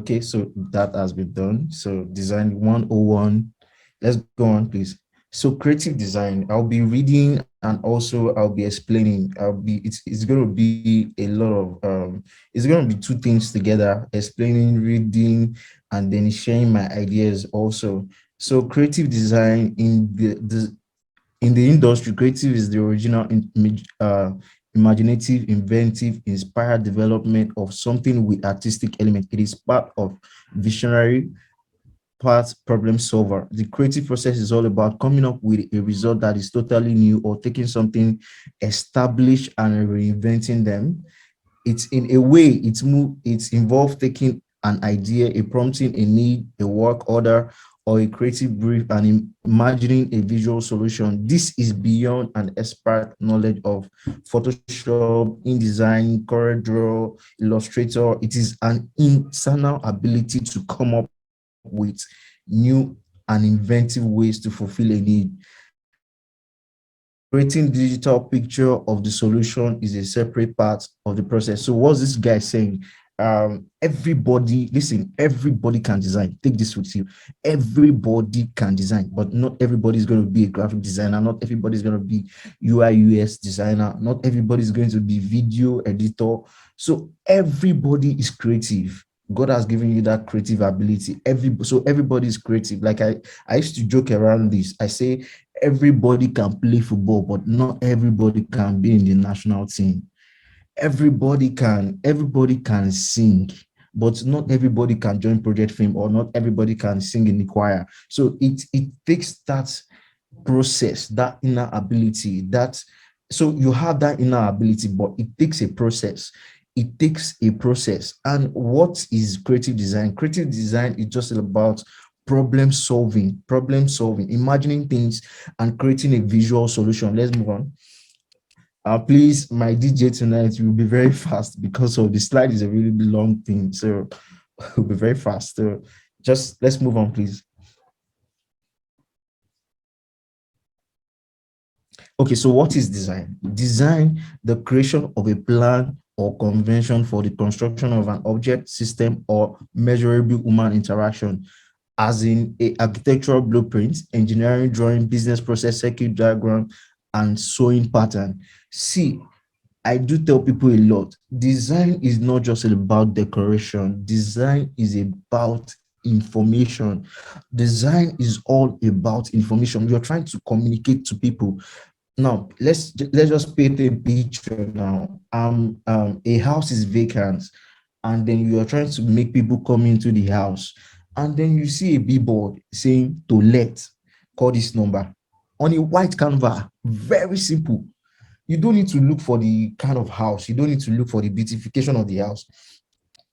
Okay, so that has been done. So design 101. Let's go on, please. So creative design, I'll be reading and also I'll be explaining. It's going to be a lot of it's going to be two things together, explaining, reading, and then sharing my ideas also. So creative design in the industry, creative is the original imaginative, inventive, inspired development of something with artistic element. It is part of visionary, part problem solver. The creative process is all about coming up with a result that is totally new or taking something established and reinventing them. It's in a way, it's involved taking an idea, a prompting, a need, a work order, or a creative brief and imagining a visual solution. This is beyond an expert knowledge of Photoshop, InDesign, CorelDRAW, Illustrator. It is an internal ability to come up with new and inventive ways to fulfill a need. Creating digital picture of the solution is a separate part of the process. So what's this guy saying? Everybody, listen, everybody can design. Take this with you. Everybody can design, but not everybody is going to be a graphic designer. Not everybody is going to be UI UX designer. Not everybody is going to be video editor. So everybody is creative. God has given you that creative ability. So everybody is creative. Like I used to joke around this. I say everybody can play football, but not everybody can be in the national team. Everybody can sing, but not everybody can join Project Fame, or not everybody can sing in the choir. So it takes that process, that inner ability, that so you have that inner ability, but it takes a process. It takes a process. And what is creative design? Creative design is just about problem solving, imagining things and creating a visual solution. Let's move on. Please, my DJ tonight will be very fast because of the slide is a really long thing. So we'll be very fast. So just let's move on, please. Okay, so what is design? Design, the creation of a plan or convention for the construction of an object, system, or measurable human interaction, as in a architectural blueprint, engineering drawing, business process, circuit diagram, and sewing pattern. See, I do tell people a lot. Design is not just about decoration. Design is about information. Design is all about information. You're trying to communicate to people. Now, let's just paint a picture now. A house is vacant, and then you are trying to make people come into the house, and then you see a billboard saying to let, call this number on a white canvas. Very simple. You don't need to look for the kind of house. You don't need to look for the beautification of the house.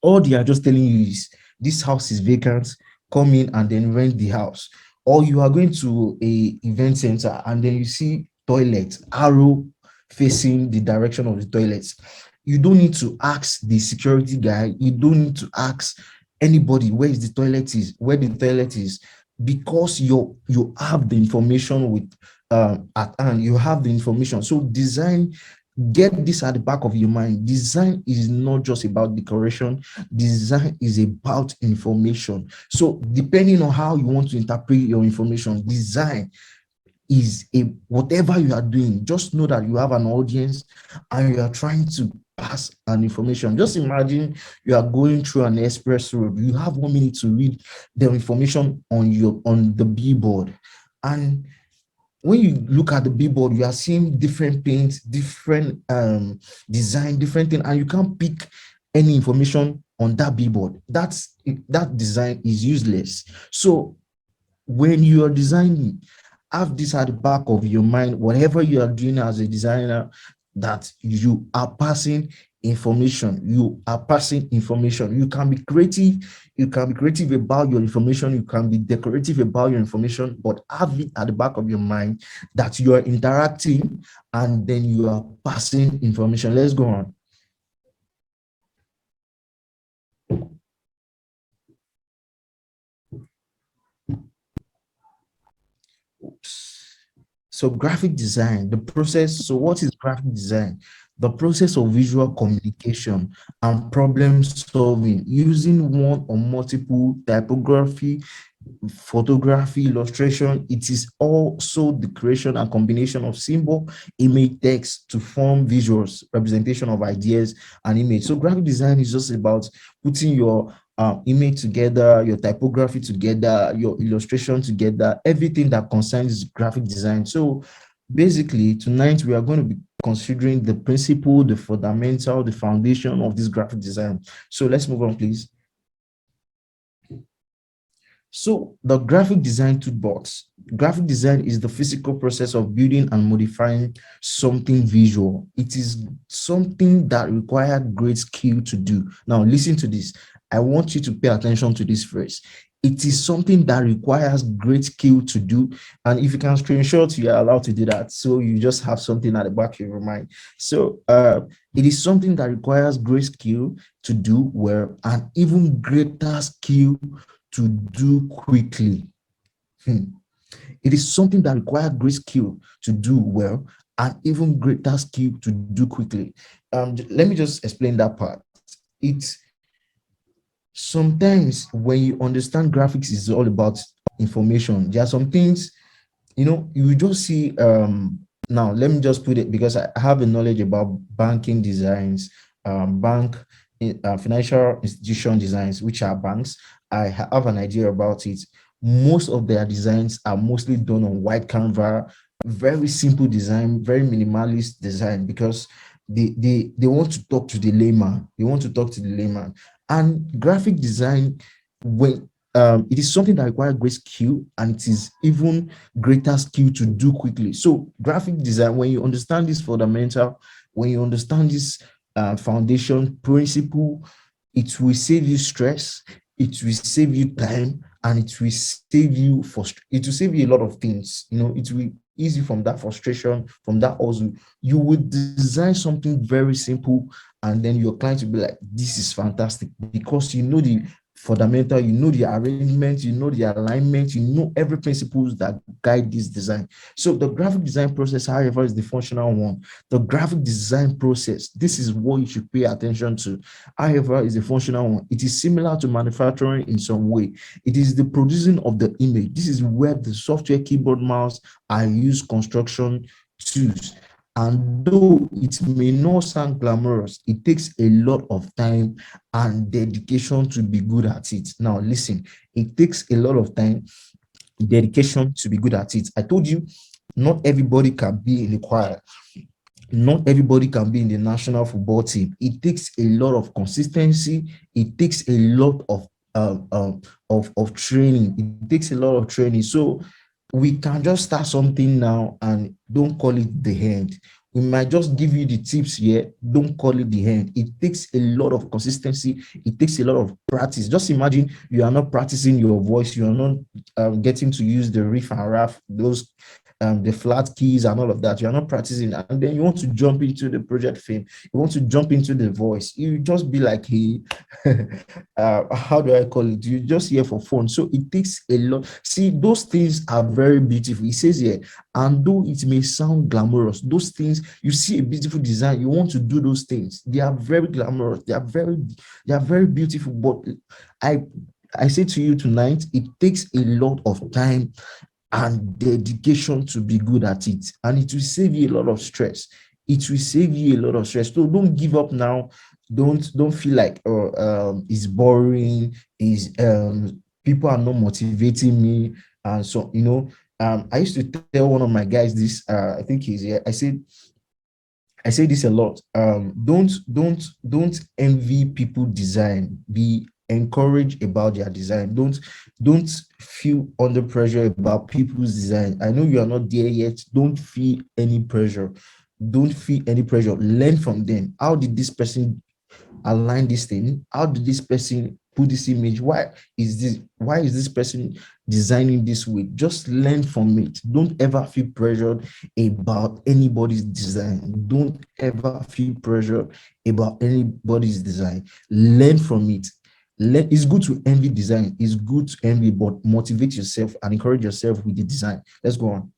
All they are just telling you is this house is vacant, come in and then rent the house. Or you are going to a event center and then you see toilet arrow facing the direction of the toilets. You don't need to ask the security guy, you don't need to ask anybody where the toilet is, because you have the information with at hand. You have the information. So design, get this at the back of your mind. Design is not just about decoration. Design is about information. So depending on how you want to interpret your information, design is a whatever you are doing, just know that you have an audience and you are trying to pass an information. Just imagine you are going through an express road. You have 1 minute to read the information on the billboard, and when you look at the billboard, you are seeing different paints, different design, different thing, and you can't pick any information on that billboard. That design is useless. So when you are designing, have this at the back of your mind, whatever you are doing as a designer, that you are passing information. You are passing information. You can be creative about your information, you can be decorative about your information, but have it at the back of your mind that you are interacting and then you are passing information. Let's go on. Oops. So graphic design, the process. So what is graphic design? The process of visual communication and problem solving using one or multiple typography, photography, illustration. It is also the creation and combination of symbol, image, text to form visuals, representation of ideas and image. So graphic design is just about putting your image together, your typography together, your illustration together, everything that concerns graphic design. So basically, tonight we are going to be considering the principle, the fundamental, the foundation of this graphic design. So let's move on, please. So the graphic design toolbox. Graphic design is the physical process of building and modifying something visual. It is something that requires great skill to do. Now, listen to this. I want you to pay attention to this phrase. It is something that requires great skill to do. And if you can screenshot, you are allowed to do that. So you just have something at the back of your mind. So it is something that requires great skill to do well, and even greater skill to do quickly. Hmm. It is something that requires great skill to do well and even greater skill to do quickly. Let me just explain that part. It's sometimes when you understand graphics is all about information. There are some things, you just see. Now let me just put it, because I have a knowledge about banking designs, bank financial institution designs, which are banks. I have an idea about it. Most of their designs are mostly done on white canvas, very simple design, very minimalist design, because they want to talk to the layman. They want to talk to the layman. And graphic design, when it is something that requires great skill, and it is even greater skill to do quickly. So graphic design, when you understand this fundamental, when you understand this foundation principle, it will save you stress, it will save you time, and it will save you a lot of things. It will easy from that frustration, from that also. You would design something very simple, and then your client will be like, this is fantastic, because you know the fundamental, you know the arrangement, you know the alignment, you know every principles that guide this design. So the graphic design process, however, is the functional one. The graphic design process, this is what you should pay attention to. However, is a functional one. It is similar to manufacturing in some way. It is the producing of the image. This is where the software, keyboard, mouse are used construction tools. And though it may not sound glamorous, it takes a lot of time and dedication to be good at it. Now, listen, it takes a lot of time, dedication to be good at it. I told you, not everybody can be in the choir. Not everybody can be in the national football team. It takes a lot of consistency. It takes a lot of training. It takes a lot of training. So we can just start something now and don't call it the end. We might just give you the tips here. Don't call it the end. It takes a lot of consistency. It takes a lot of practice. Just imagine you are not practicing your voice. You are not getting to use the riff and raff, those the flat keys and all of that. You are not practicing, and then you want to jump into the project fame. You want to jump into the voice. You just be like, hey, how do I call it? You just here for fun. So it takes a lot. See, those things are very beautiful. It says here, and though it may sound glamorous, those things, you see a beautiful design, you want to do those things. They are very glamorous. They are very beautiful. But I I say to you tonight, it takes a lot of time and dedication to be good at it, and it will save you a lot of stress. It will save you a lot of stress. So don't give up now. Don't feel like, oh, it's boring, is people are not motivating me. And so, I used to tell one of my guys this, I think he's here. I say this a lot. Don't envy people design. Be encouraged about their design. Don't feel under pressure about people's design. I know you are not there yet. Don't feel any pressure. Don't feel any pressure. Learn from them. How did this person align this thing? How did this person put this image? Why is this person designing this way? Just learn from it. Don't ever feel pressured about anybody's design. Don't ever feel pressured about anybody's design. Learn from it. It's good to envy design. It's good to envy, but motivate yourself and encourage yourself with the design. Let's go on.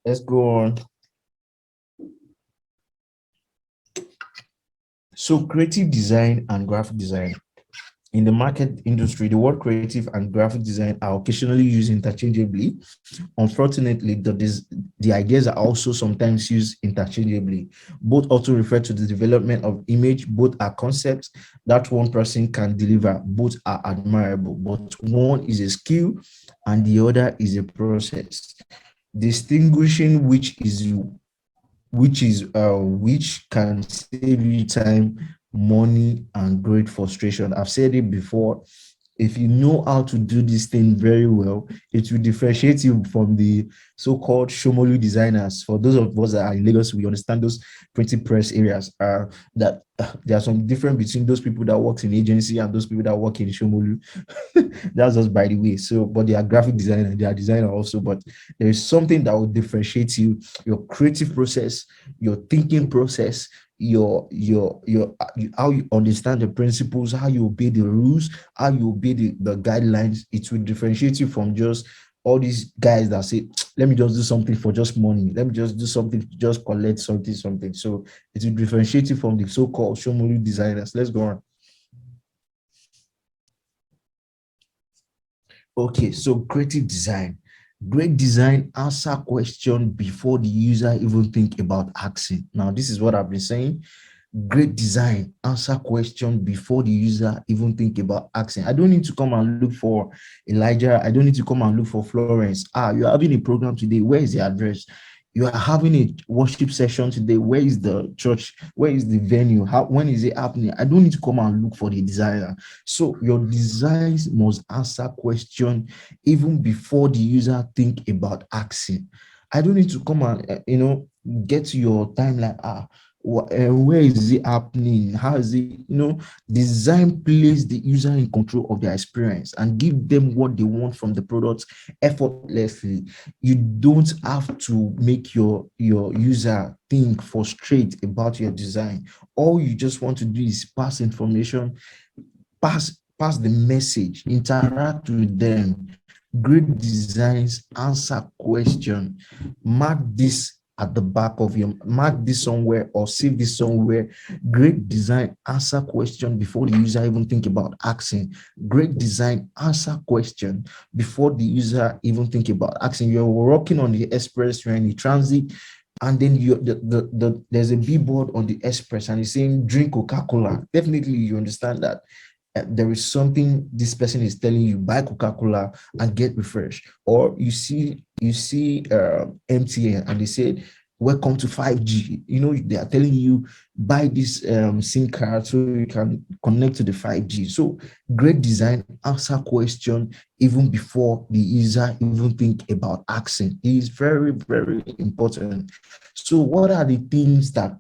Let's go on. So creative design and graphic design. In the market industry, the word creative and graphic design are occasionally used interchangeably. Unfortunately, the ideas are also sometimes used interchangeably. Both also refer to the development of image. Both are concepts that one person can deliver. Both are admirable, but one is a skill and the other is a process. Distinguishing which can save you time, money, and great frustration. I've said it before. If you know how to do this thing very well, it will differentiate you from the so-called Shomolu designers. For those of us that are in Lagos, we understand those printing press areas. That there are some difference between those people that work in agency and those people that work in Shomolu. That's just by the way. So, but they are graphic designer, they are designer also. But there is something that will differentiate you: your creative process, your thinking process, how you understand the principles, how you obey the rules, how you obey the guidelines. It will differentiate you from just all these guys that say, let me just do something for just money, let me just do something to just collect something. So it will differentiate you from the so-called showmolu designers. Let's go on. Okay, so creative design. Great design answer question before the user even think about asking. Now, this is what I've been saying. Great design answer question before the user even think about asking. I don't need to come and look for Elijah. I don't need to come and look for Florence. You're having a program today. Where is the address? You are having a worship session today. Where is the church? Where is the venue? When is it happening? I don't need to come and look for the designer. So your designs must answer question even before the user think about asking. I don't need to come and get to your timeline. Where is it happening? How is it? Design place the user in control of their experience and give them what they want from the product effortlessly. You don't have to make your user think, frustrate about your design. All you just want to do is pass information, pass the message, interact with them. Great designs answer question. Mark this at the back of your, mark this somewhere or save this somewhere. Great design answer question before the user even think about asking. Great design answer question before the user even think about asking. You're walking on the express, you're in the transit, and then there's a billboard on the express and it's saying drink Coca-Cola. Definitely you understand that there is something this person is telling you: buy Coca-Cola and get refreshed. Or you see MTN and they said welcome to 5G. They are telling you buy this SIM card so you can connect to the 5G. So great design answer question even before the user even think about asking. It is very, very important. So what are the things that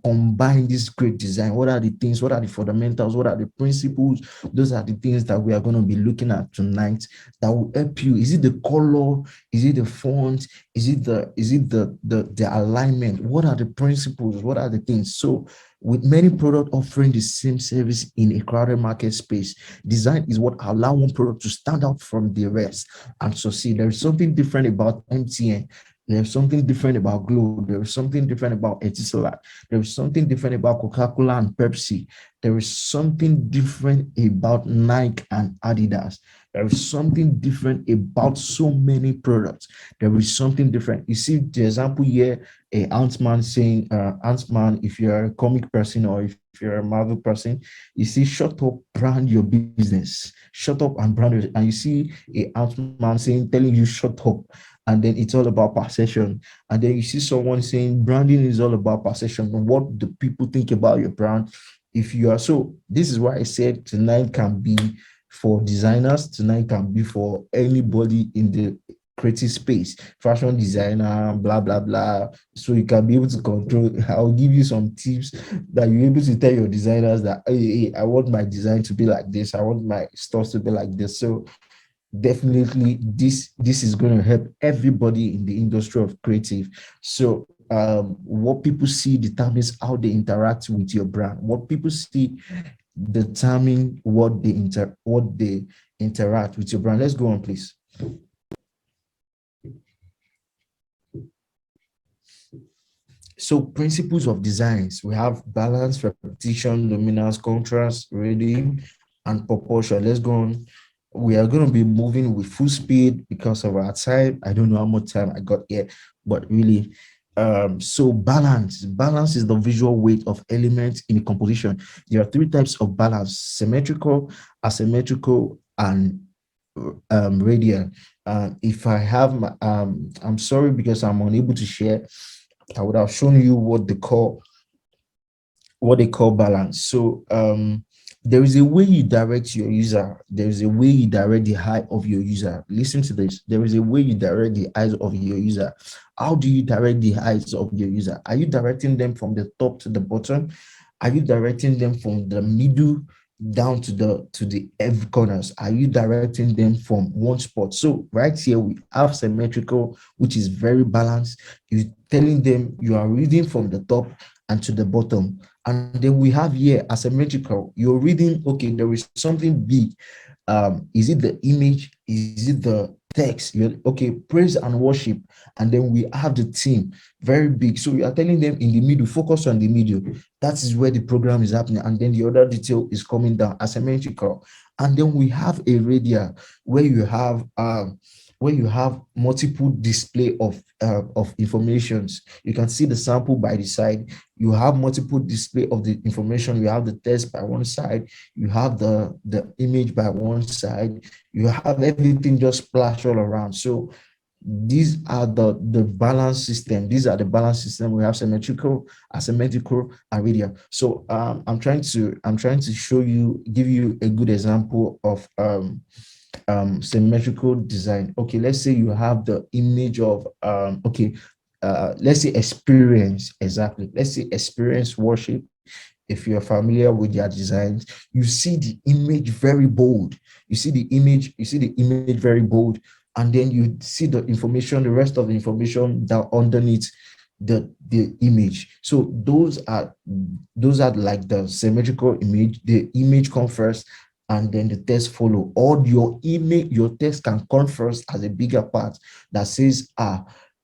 combine this great design? What are the things? What are the fundamentals? What are the principles? Those are the things that we are going to be looking at tonight that will help you. Is it the color? Is it the font? Is it the alignment? What are the principles? What are the things? So with many products offering the same service in a crowded market space, design is what allows one product to stand out from the rest and succeed. There is something different about MTN. There's something different about Glow. There is something different about Etisalat. There is something different about Coca-Cola and Pepsi. There is something different about Nike and Adidas. There is something different about so many products. There is something different. You see the example here, a Ant-Man saying, Ant-Man, if you're a comic person or if you're a Marvel person, you see, shut up, brand your business. Shut up and brand it. And you see a Ant-Man saying, telling you, shut up. And then it's all about perception. And then you see someone saying branding is all about perception. What do people think about your brand? If you are so, this is why I said tonight can be for designers, tonight can be for anybody in the creative space, fashion designer, blah blah blah. So you can be able to control. I'll give you some tips that you're able to tell your designers that hey, I want my design to be like this, I want my stores to be like this. So definitely this is going to help everybody in the industry of creative. So what people see determines how they interact with your brand. What people see determine what they interact with your brand. Let's go on, please. So principles of designs, we have balance, repetition, dominance, contrast, rhythm, and proportion. Let's go on. We are going to be moving with full speed because of our time. I don't know how much time I got here, but really, so balance is the visual weight of elements in a composition. There are three types of balance: symmetrical, asymmetrical, and radial. If I have my, I'm sorry because I'm unable to share. I would have shown you what they call balance. So there is a way you direct your user. There is a way you direct the eye of your user. Listen to this. There is a way you direct the eyes of your user. How do you direct the eyes of your user? Are you directing them from the top to the bottom? Are you directing them from the middle down to the every corners? Are you directing them from one spot? So right here we have symmetrical, which is very balanced. You're telling them you are reading from the top and to the bottom. And then we have here asymmetrical. You're reading, okay, there is something big. Is it the image? Is it the text? You're okay, praise and worship. And then we have the theme, very big. So you are telling them in the middle, focus on the middle. That is where the program is happening. And then the other detail is coming down, asymmetrical. And then we have a radial where you have multiple display of informations. You can see the sample by the side. You have multiple display of the information. You have the text by one side. You have the image by one side. You have everything just splashed all around. So these are the balance system. These are the balance system. We have symmetrical, asymmetrical, and radial. So I'm trying to show you, give you a good example of symmetrical design. Okay, let's say you have the image of okay, let's say experience. Exactly, let's say experience worship. If you're familiar with their designs, you see the image very bold. You see the image very bold, and then you see the information, the rest of the information that underneath the image. So those are like the symmetrical image. The image comes first, and then the text follow. Or your text can come first as a bigger part that says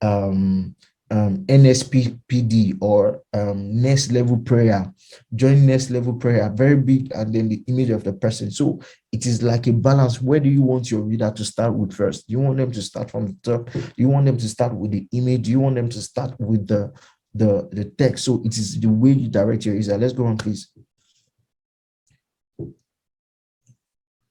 um NSPPD, or next level prayer. Join next level prayer, very big, and then the image of the person. So it is like a balance. Where do you want your reader to start with first? Do you want them to start from the top? Do you want them to start with the image? Do you want them to start with the text? So it is the way you direct your user. Let's go on, please.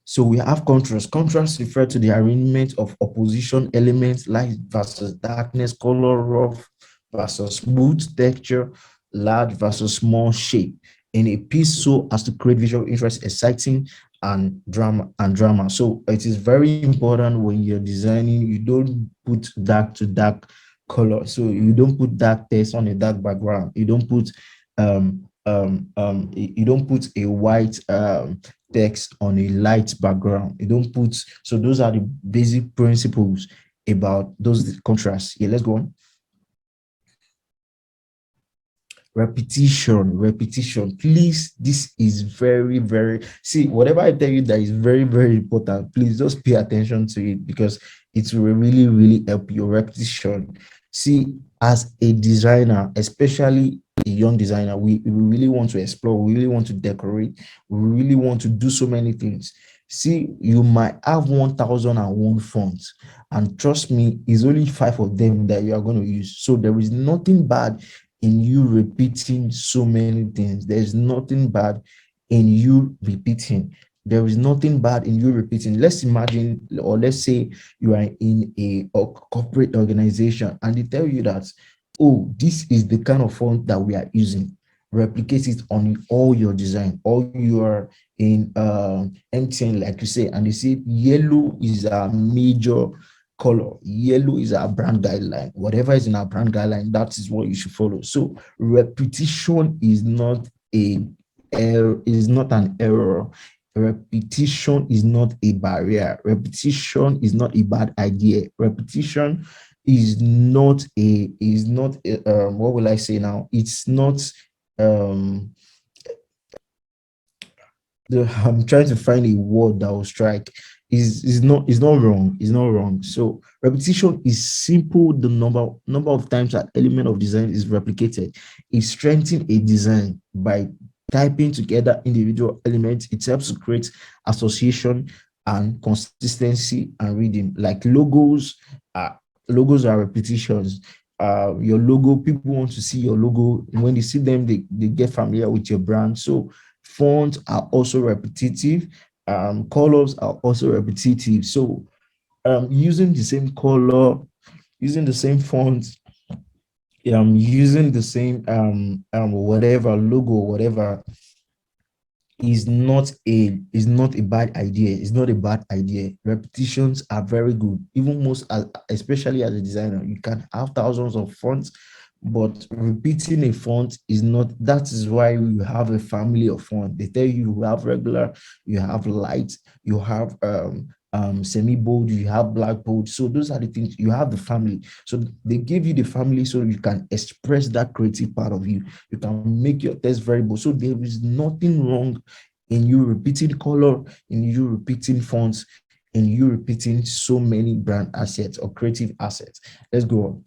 So we have contrast. Contrast refer to the arrangement of opposition elements, light versus darkness, color, rough versus smooth texture, large versus small shape in a piece, so as to create visual interest, exciting, and drama. So it is very important when you're designing, you don't put dark to dark color. So you don't put dark text on a dark background. You don't put a white text on a light background. You don't put, so those are the basic principles about those contrasts. Yeah, let's go on. Repetition, please. This is very, very, see, whatever I tell you that is very, very important, please just pay attention to it, because it will really, really help your repetition. See, as a designer, especially a young designer, we really want to explore, we really want to decorate, we really want to do so many things. See, you might have 1001 fonts, and trust me, it's only five of them that you are going to use. So there is nothing bad in you repeating so many things. There's nothing bad in you repeating. There is nothing bad in you repeating. Let's imagine, or let's say you are in a corporate organization and they tell you that, oh, this is the kind of font that we are using. Replicate it on all your design, or you are in MTN, like you say, and they say yellow is a major color. Yellow is our brand guideline. Whatever is in our brand guideline, that is what you should follow. So repetition is not an error. Repetition is not a barrier. Repetition is not a bad idea. Repetition is not what will I say now? It's not um I'm trying to find a word that will strike. is not wrong. It's not wrong. So repetition is simple. The number of times that element of design is replicated. It strengthens a design by typing together individual elements. It helps to create association and consistency and reading. Like logos are repetitions. Your logo, people want to see your logo. When they see them, they get familiar with your brand. So fonts are also repetitive. Colors are also repetitive. So using the same color, using the same font, using the same whatever logo, whatever, is not a bad idea. It's not a bad idea. Repetitions are very good. Even especially as a designer, you can have thousands of fonts, but repeating a font is not. That is why we have a family of font. They tell you have regular, you have light, you have semi bold, you have black bold. So those are the things. You have the family. So they give you the family so you can express that creative part of you. You can make your text very bold. So there is nothing wrong in you repeating color, in you repeating fonts, in you repeating so many brand assets or creative assets. Let's go on.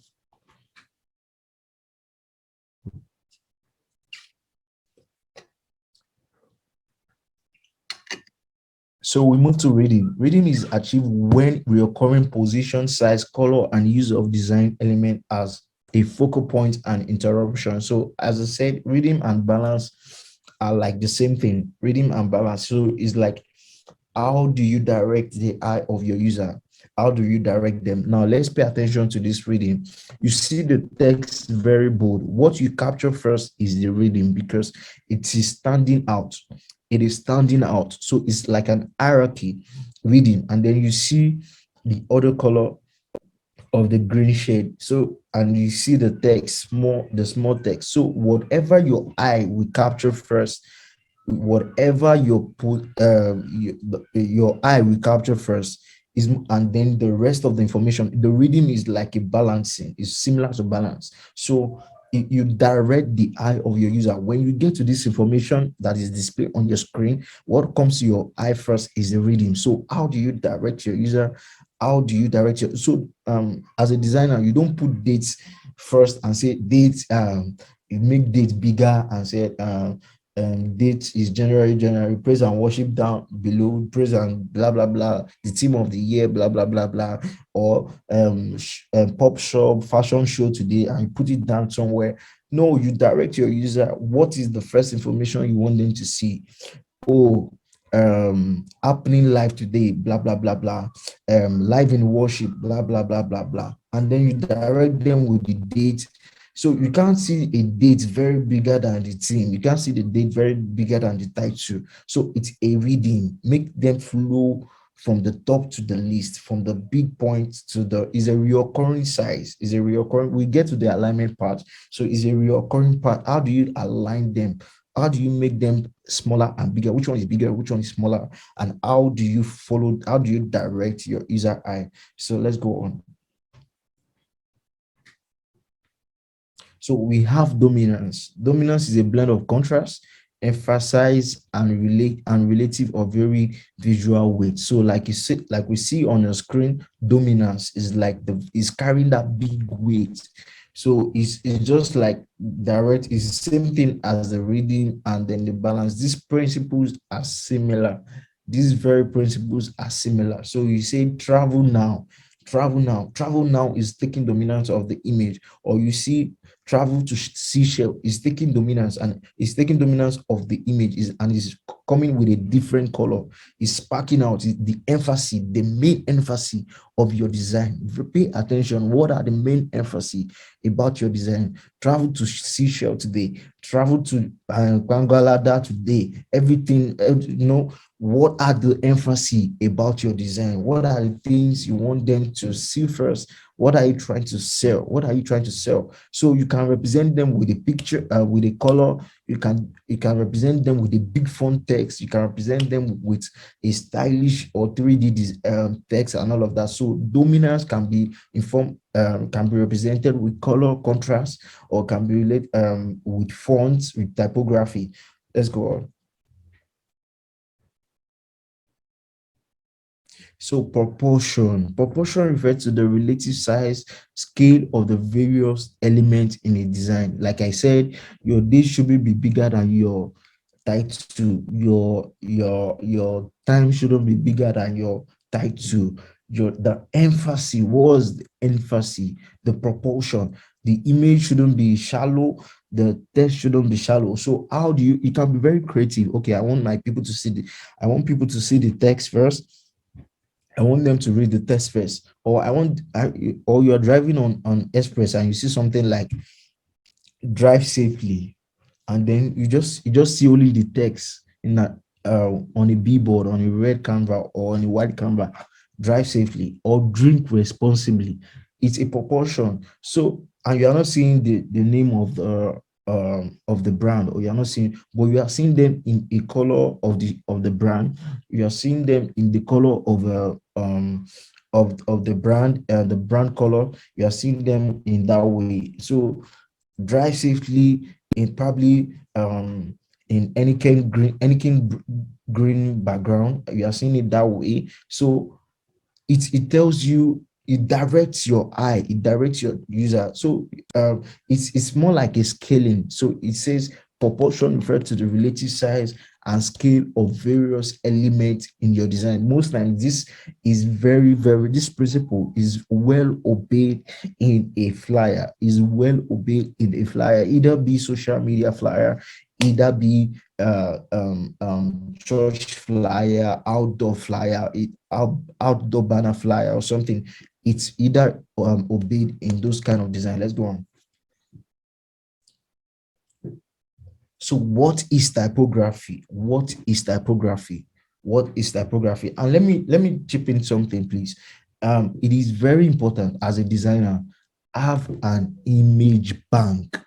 So we move to reading. Reading is achieved when recurring position, size, color, and use of design element as a focal point and interruption. So as I said, reading and balance are like the same thing. Reading and balance. So it's like, how do you direct the eye of your user? How do you direct them? Now let's pay attention to this reading. You see the text very bold. What you capture first is the reading because it is standing out. It is standing out. So it's like an hierarchy reading. And then you see the other color of the green shade. So, and you see the text, the small text. So whatever your eye will capture first, whatever your eye will capture first is, and then the rest of the information, the reading is like a balancing, is similar to balance. So you direct the eye of your user. When you get to this information that is displayed on your screen, what comes to your eye first is the reading. So how do you direct your user? How do you direct your, so as a designer, you don't put dates first and say dates, you make dates bigger and say date is January, praise and worship down below, praise and blah blah blah, the theme of the year, blah blah blah blah, or pop shop fashion show today, and you put it down somewhere. No, you direct your user. What is the first information you want them to see? Oh, happening live today, blah blah blah blah, live in worship, blah blah blah blah blah, and then you direct them with the date. So you can't see a date very bigger than the team. You can't see the date very bigger than the title. So it's a reading. Make them flow from the top to the least, from the big point to the, is a reoccurring size, is a reoccurring, we get to the alignment part. So is a reoccurring part. How do you align them? How do you make them smaller and bigger? Which one is bigger? Which one is smaller? And how do you follow? How do you direct your user eye? So let's go on. So we have dominance. Dominance is a blend of contrast, emphasize, and relative or very visual weight. So like you see, like we see on your screen, dominance is like is carrying that big weight. So it's just like direct, it's the same thing as the reading and then the balance. These principles are similar. These very principles are similar. So you say travel now, travel now. Travel now is taking dominance of the image, or you see travel to seashell is taking dominance, and is taking dominance of the image, and is coming with a different color, is sparking out the emphasis, the main emphasis of your design. Pay attention. What are the main emphasis about your design? Travel to seashell today, travel to Bangalada today, everything, what are the emphasis about your design? What are the things you want them to see first? What are you trying to sell? What are you trying to sell? So you can represent them with a picture, with a color. You can represent them with a big font text. You can represent them with a stylish or 3D text and all of that. So dominance can be informed, can be represented with color contrast, or can be related with fonts, with typography. Let's go on. So proportion refers to the relative size scale of the various elements in a design. Like I said, your dish should be bigger than your title. Your time shouldn't be bigger than your title. Your the emphasis was the emphasis, the proportion. The image shouldn't be shallow. The text shouldn't be shallow. So how do you? You can be very creative. Okay, I want my people to see the. I want people to see the text first. I want them to read the text first, or or you're driving on express and you see something like drive safely, and then you just see only the text in that on a billboard, on a red canvas or on a white canvas. Drive safely or drink responsibly. It's a proportion. So, and you are not seeing the name of the brand, or you're not seeing, but you are seeing them in a color of the brand. You are seeing them in the color of the brand, the brand color. You are seeing them in that way. So drive safely in probably in any green background. You are seeing it that way. So it tells you, it directs your eye, it directs your user. So it's more like a scaling. So it says proportion refer to the relative size and scale of various elements in your design. Most times this principle is well obeyed in a flyer, either be social media flyer, either be church flyer, outdoor flyer, outdoor banner flyer or something. It's either obeyed in those kind of design. Let's go on. So what is typography? What is typography? And let me chip in something, please. It is very important as a designer, have an image bank.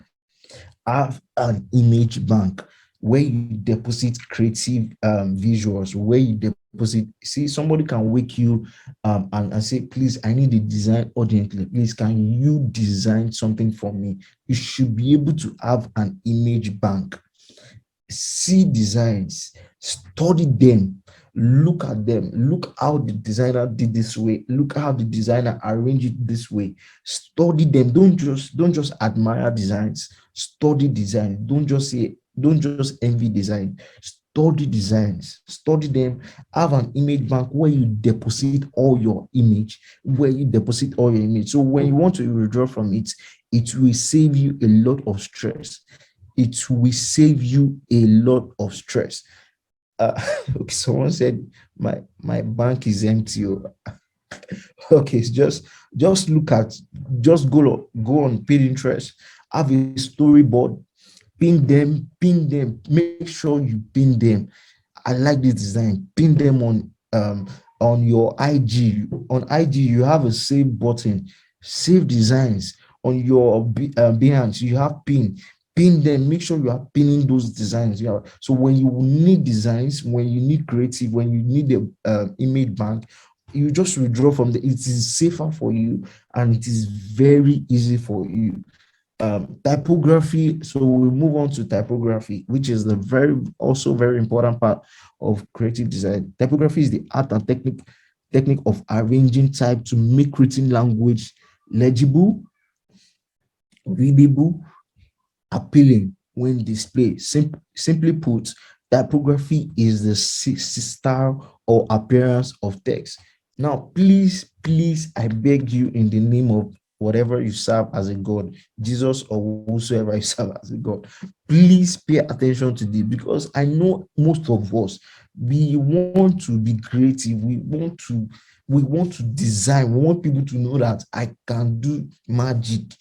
Where you deposit creative visuals, where you deposit. See, somebody can wake you and say, please, I need a design urgently. Please, can you design something for me? You should be able to have an image bank. See designs, study them, look at them, look how the designer did this way, look how the designer arranged it this way. Study them. Don't just admire designs. Study design. Don't just envy design. Study designs, study them. Have an image bank where you deposit all your image, so when you want to withdraw from it, it will save you a lot of stress. uh, okay, someone said my bank is empty. Okay, it's just look at just go on Pinterest, have a storyboard, pin them, make sure you pin them. I like this design. Pin them on your IG. On IG, you have a save button, save designs. On your Behance, you have pin them. Make sure you are pinning those designs. Yeah. So when you need designs, when you need creative, when you need the image bank, you just withdraw from the. It is safer for you, and it is very easy for you. Typography. So we move on to typography, which is the very important part of creative design. Typography is the art and technique of arranging type to make written language legible, readable, appealing when displayed. Simply put, typography is the style or appearance of text. Now, please, I beg you, in the name of whatever you serve as a God, Jesus or whosoever you serve as a God, please pay attention to this, because I know most of us, we want to be creative. We want to design. We want people to know that I can do magic.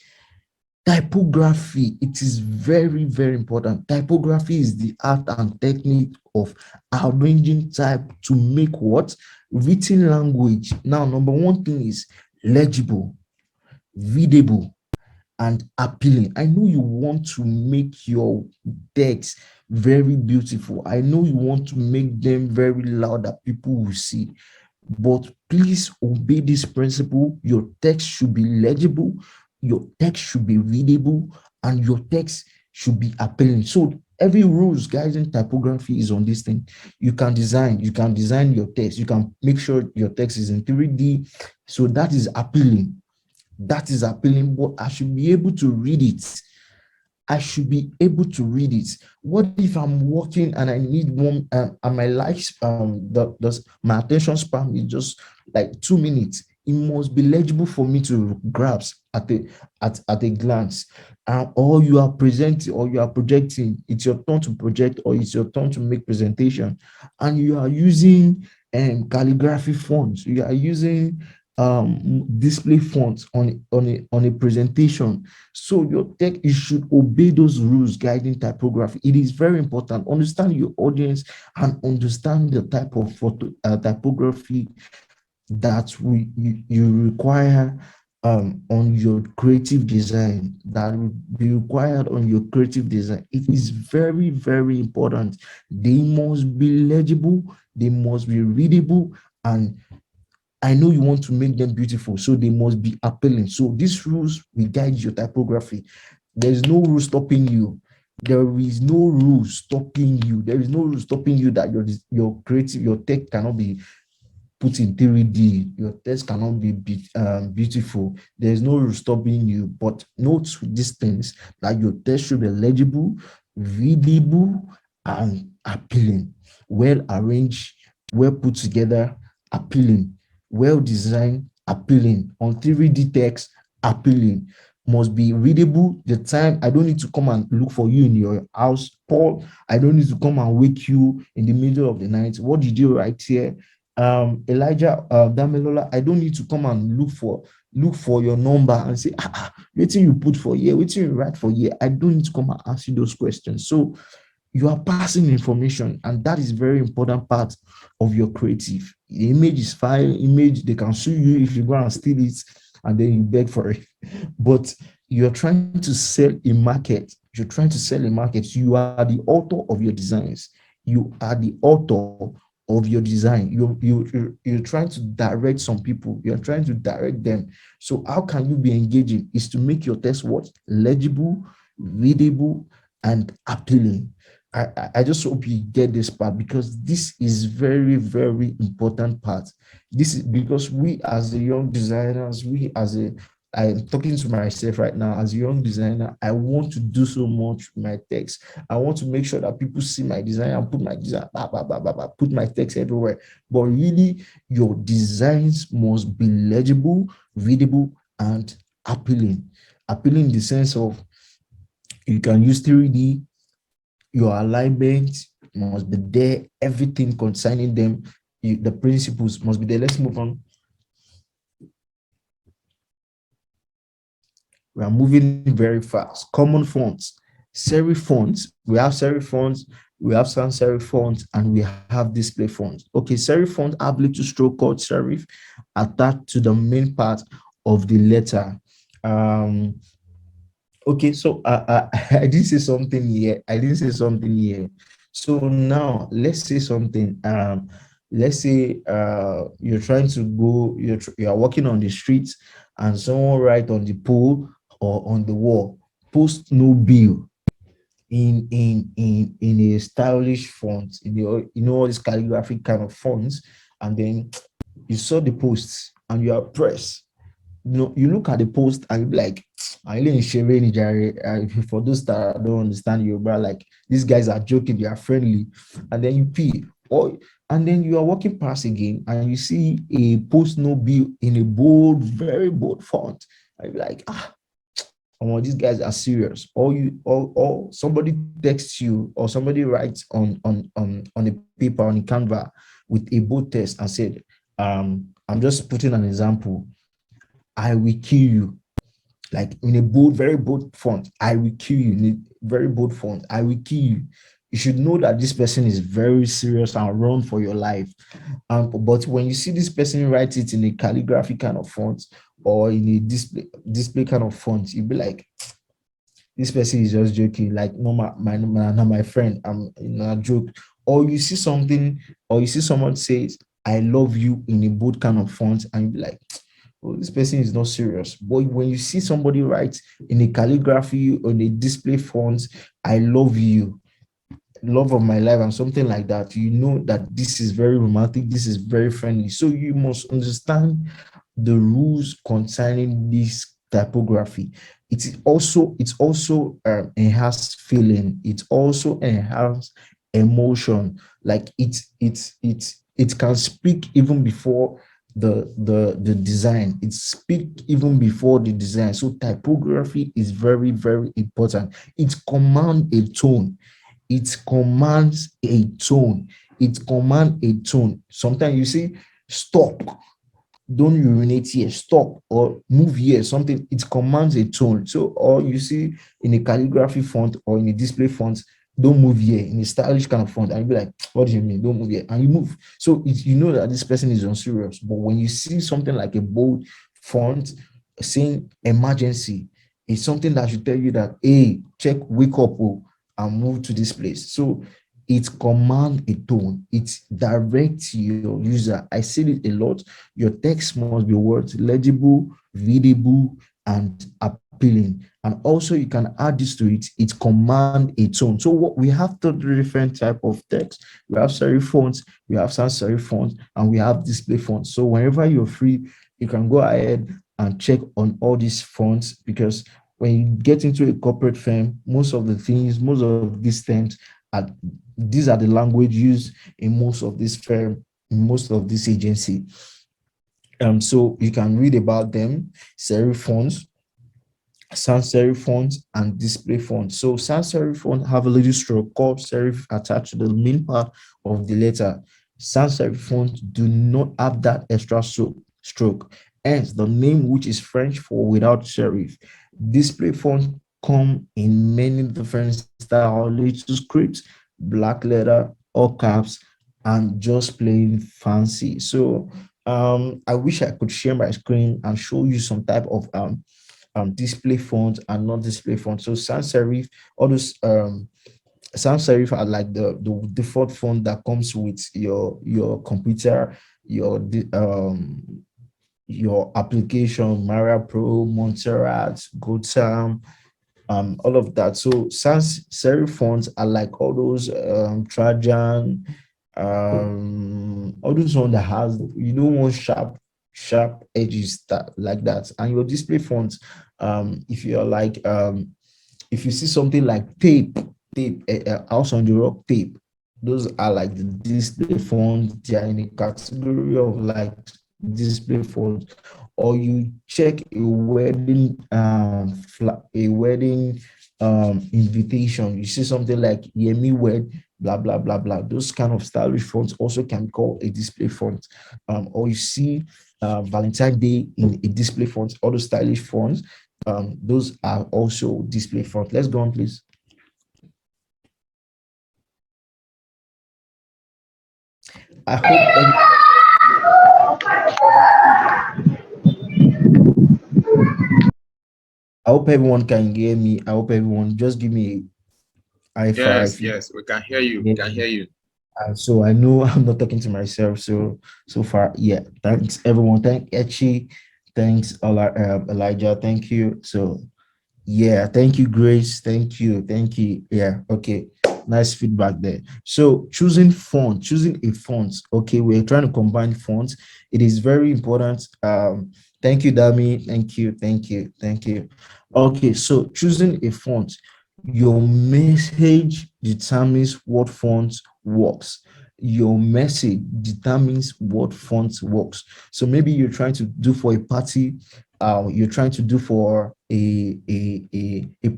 Typography, it is very, very important. Typography is the art and technique of arranging type to make what? Written language. Now, number one thing is legible, readable, and appealing. I know you want to make your text very beautiful. I know you want to make them very loud that people will see. But please obey this principle. Your text should be legible, your text should be readable, and your text should be appealing. So every rules guiding typography is on this thing. You can design your text, you can make sure your text is in 3D. So that is appealing. That is appealing, but I should be able to read it. I should be able to read it. What if I'm working and I need one, and my life, my attention span is just like 2 minutes? It must be legible for me to grasp at a glance. Or you are presenting, or you are projecting. It's your turn to project, or it's your turn to make presentation, and you are using calligraphy fonts. You are using display fonts on a presentation. So your tech, you should obey those rules guiding typography. It is very important. Understand your audience and understand the type of typography that you require on your creative design, that will be required on your creative design. It is very, very important. They must be legible, they must be readable, and I know you want to make them beautiful, so they must be appealing. So these rules will guide your typography. There is no rule stopping you. There is no rule stopping you. There is no rule stopping you that your tech cannot be put in 3D. Your text cannot be beautiful. There's no rule stopping you. But note these things, that your text should be legible, readable, and appealing. Well arranged, well put together, appealing. Well designed, appealing. On 3D text, appealing. Must be readable. The time, I don't need to come and look for you in your house, Paul. I don't need to come and wake you in the middle of the night. What did you write here? Elijah, Damilola, I don't need to come and look for your number and say, waiting you put for here, waiting you write for here. I don't need to come and ask you those questions. So you are passing information, and that is very important part of your creative. The image is fine. Image, they can sue you if you go and steal it and then you beg for it. But you're trying to sell a market. You're trying to sell a market. You are the author of your designs. You are the author of your design. You're trying to direct some people. You're trying to direct them. So how can you be engaging? Is to make your text what? Legible, readable, and appealing. I just hope you get this part, because this is very, very important part. This is because we as the young designers, I'm talking to myself right now as a young designer. I want to do so much with my text. I want to make sure that people see my design and put my design, put my text everywhere. But really, your designs must be legible, readable, and appealing. Appealing in the sense of you can use 3D, your alignment must be there, everything concerning them, the principles must be there. Let's move on. We are moving very fast. Common fonts, serif fonts. We have serif fonts, we have sans serif fonts, and we have display fonts. Okay, serif font have little stroke called serif attached to the main part of the letter. Okay, so I didn't say something here. I didn't say something here. So now let's say something. Let's say you're trying to go, you are walking on the streets, and someone write on the pole or on the wall, post no bill, in a stylish font, in the, all these calligraphic kind of fonts, and then you saw the posts and you are pressed. You look at the post and you be like, I ain't sharing it. For those that don't understand Yoruba, like, these guys are joking, they are friendly, and then you pee, or and then you are walking past again and you see a post no bill in a bold, very bold font. I be like, these guys are serious. Or somebody texts you, or somebody writes on a paper, on a canvas, with a bold text and said, I'm just putting an example, I will kill you, like in a bold, very bold font. I will kill you in a very bold font. I will kill you. You should know that this person is very serious and run for your life. But when you see this person write it in a calligraphy kind of font, or in a display kind of font, you'll be like, this person is just joking. Like, no, my friend, I'm in a joke. Or you see something, or you see someone says, I love you in a bold kind of font, and you be like, oh, this person is not serious. But when you see somebody write in a calligraphy or in a display font, I love you, love of my life and something like that, you know that this is very romantic, this is very friendly. So you must understand the rules concerning this typography. It's also enhanced feeling. It also enhanced emotion. Like it can speak even before the design. It speak even before the design. So typography is very, very important. It command a tone. It commands a tone. It commands a tone. Sometimes you see, stop, don't urinate here, stop, or move here, something. It commands a tone. So, or you see in a calligraphy font or in a display font, don't move here, in a stylish kind of font, and you be like, what do you mean? Don't move here, and you move. So you know that this person is unserious. But when you see something like a bold font saying emergency, it's something that should tell you that, hey, check, wake up, oh, and move to this place. So it command a tone. It directs your user. I see it a lot. Your text must be words legible, readable, and appealing. And also you can add this to it. It command a tone. So what we have three different type of text. We have serif fonts, we have sans serif fonts, and we have display fonts. So whenever you're free, you can go ahead and check on all these fonts, because when you get into a corporate firm, most of the things, most of these things are, these are the language used in most of this firm, in most of this agency. So you can read about them: serif fonts, sans serif fonts, and display fonts. So sans serif fonts have a little stroke called serif attached to the main part of the letter. Sans serif fonts do not have that extra stroke. Hence, the name, which is French for without serif. Display fonts come in many different styles: little scripts, black letter, all caps, and just plain fancy. So I wish I could share my screen and show you some type of display font and not display font. So sans serif, all those sans serif are like the default font that comes with your computer, your application, Maria Pro, Montserrat, GoTerm, all of that. So sans serif fonts are like all those Trajan, all those one that has, you don't want sharp edges that like that. And your display fonts, if you're like if you see something like tape, house on the rock tape, those are like the display fonts. They are in a category of like display fonts. Or you check a wedding invitation, you see something like Yemi wed, blah blah blah blah. Those kind of stylish fonts also can be called a display font. Or you see Valentine Day in a display font, all those stylish fonts, those are also display font. Let's go on, please. I hope every, I hope everyone can hear me. I hope everyone just give me a high Yes, five. yes, we can hear you. We Yeah. can hear you. So I know I'm not talking to myself. So far, yeah. Thanks everyone. Thank Echi. Thanks Elijah. Thank you. So yeah, thank you, Grace. Thank you. Thank you. Yeah, okay. Nice feedback there. So choosing a font. Okay, we're trying to combine fonts. It is very important. Thank you, Dami. Thank you, thank you, thank you. Okay, so choosing a font, your message determines what font works. Your message determines what font works. So maybe you're trying to do for a party, you're trying to do for a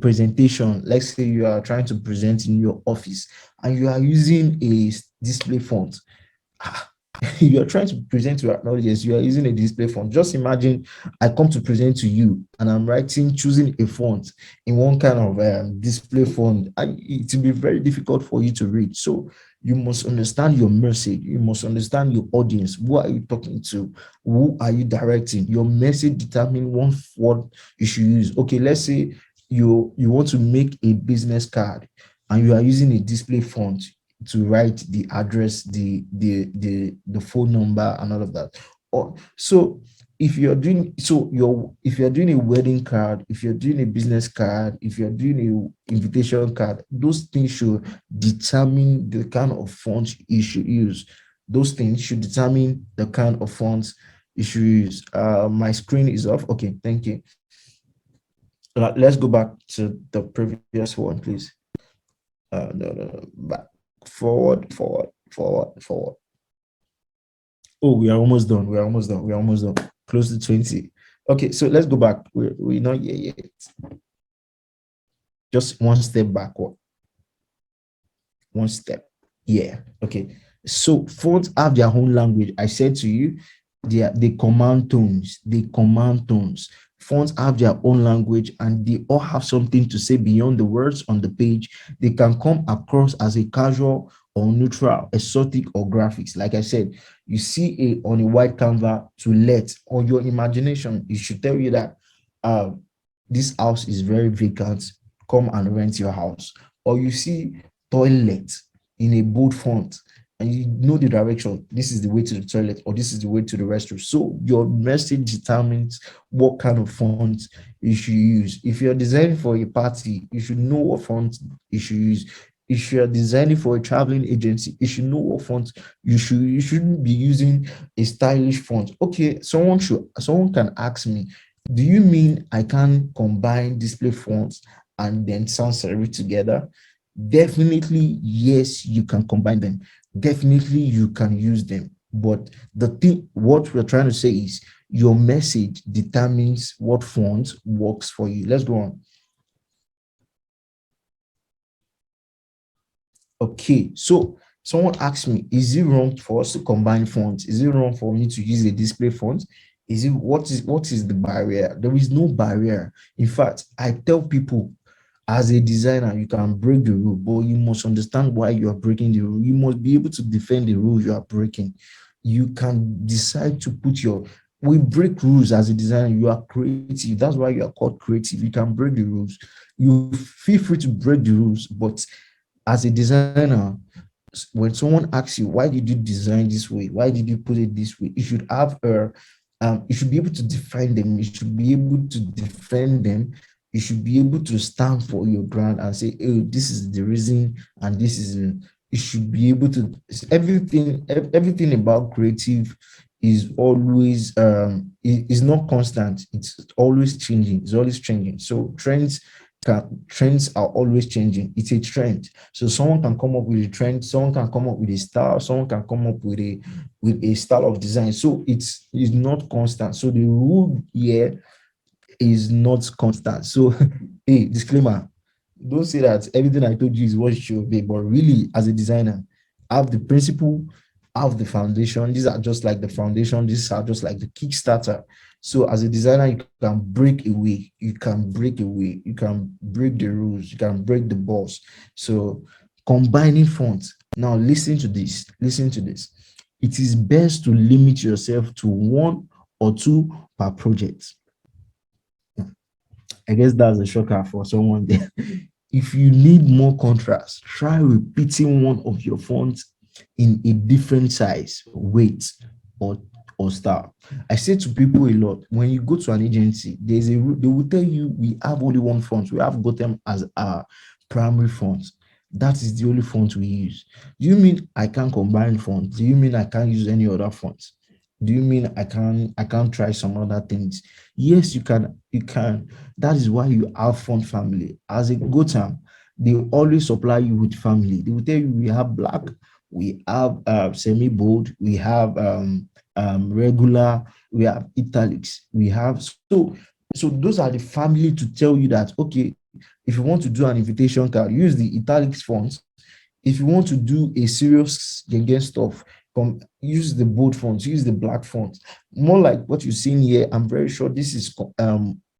presentation. Let's say you are trying to present in your office and you are using a display font. You're trying to present to our audience, you are using a display font. Just imagine I come to present to you and I'm writing, choosing a font in one kind of display font. It will be very difficult for you to read. So you must understand your message. You must understand your audience. Who are you talking to? Who are you directing? Your message determine one word you should use. Okay, let's say you want to make a business card and you are using a display font to write the address, the phone number, and all of that. So if you're doing so your if you're doing a wedding card, if you're doing a business card, if you're doing a invitation card, those things should determine the kind of fonts you should use. Those things should determine the kind of fonts you should use. My screen is off. Okay, thank you. Let's go back to the previous one, please. No, back, forward. Oh, we are almost done. We're almost done. Close to 20. Okay, so let's go back. We're not here yet. Just one step backward. One step. Yeah. Okay. So fonts have their own language. I said to you, they command tones. They command tones. Fonts have their own language and they all have something to say beyond the words on the page. They can come across as a casual or neutral, exotic or graphics. Like I said, you see a on a white canvas to let on your imagination, it should tell you that uh, this house is very vacant. Come and rent your house. Or you see toilet in a bold font and you know the direction, this is the way to the toilet or this is the way to the restroom. So your message determines what kind of font you should use. If you're designing for a party, you should know what font you should use. If you're designing for a traveling agency, you should know what font you shouldn't be using a stylish font. Okay, someone can ask me, do you mean I can combine display fonts and then sans serif together? Definitely, yes, you can combine them. Definitely, you can use them. But the thing, what we're trying to say is your message determines what font works for you. Let's go on. Okay, so someone asked me, is it wrong for us to combine fonts? Is it wrong for me to use a display font? Is it what is the barrier? There is no barrier. In fact, I tell people as a designer, you can break the rule, but you must understand why you are breaking the rule. You must be able to defend the rule you are breaking. You can decide to put your we break rules as a designer. You are creative. That's why you are called creative. You can break the rules. You feel free to break the rules, but as a designer, when someone asks you why did you design this way, why did you put it this way, you should have a you should be able to define them, you should be able to defend them, you should be able to stand for your ground and say, oh, this is the reason and this is you should be able to everything about creative is always is not constant, it's always changing, it's always changing. So trends are always changing. It's a trend. So someone can come up with a trend, someone can come up with a style, someone can come up with a style of design. So it's not constant. So the rule here is not constant. So hey, disclaimer, don't say that everything I told you is what you should obey, but really, as a designer, have the principle, have the foundation. These are just like the foundation, these are just like the Kickstarter. So as a designer, you can break away, you can break the rules, you can break the boss. So combining fonts. Now listen to this. It is best to limit yourself to one or two per project. I guess that's a shocker for someone there. If you need more contrast, try repeating one of your fonts in a different size, weight, or style. I say to people a lot, when you go to an agency, they will tell you we have only one font. We have got them as our primary font. That is the only font we use. Do you mean I can't combine fonts? Do you mean I can't use any other fonts? Do you mean I can't try some other things? Yes, you can. That is why you have font family. As a go term, they will always supply you with family. They will tell you we have black, we have semi-bold, we have regular, we have italics, we have so those are the family to tell you that okay, if you want to do an invitation card, use the italics fonts. If you want to do a serious Gengen stuff, use the bold fonts, use the black fonts. More like what you're seeing here, I'm very sure this is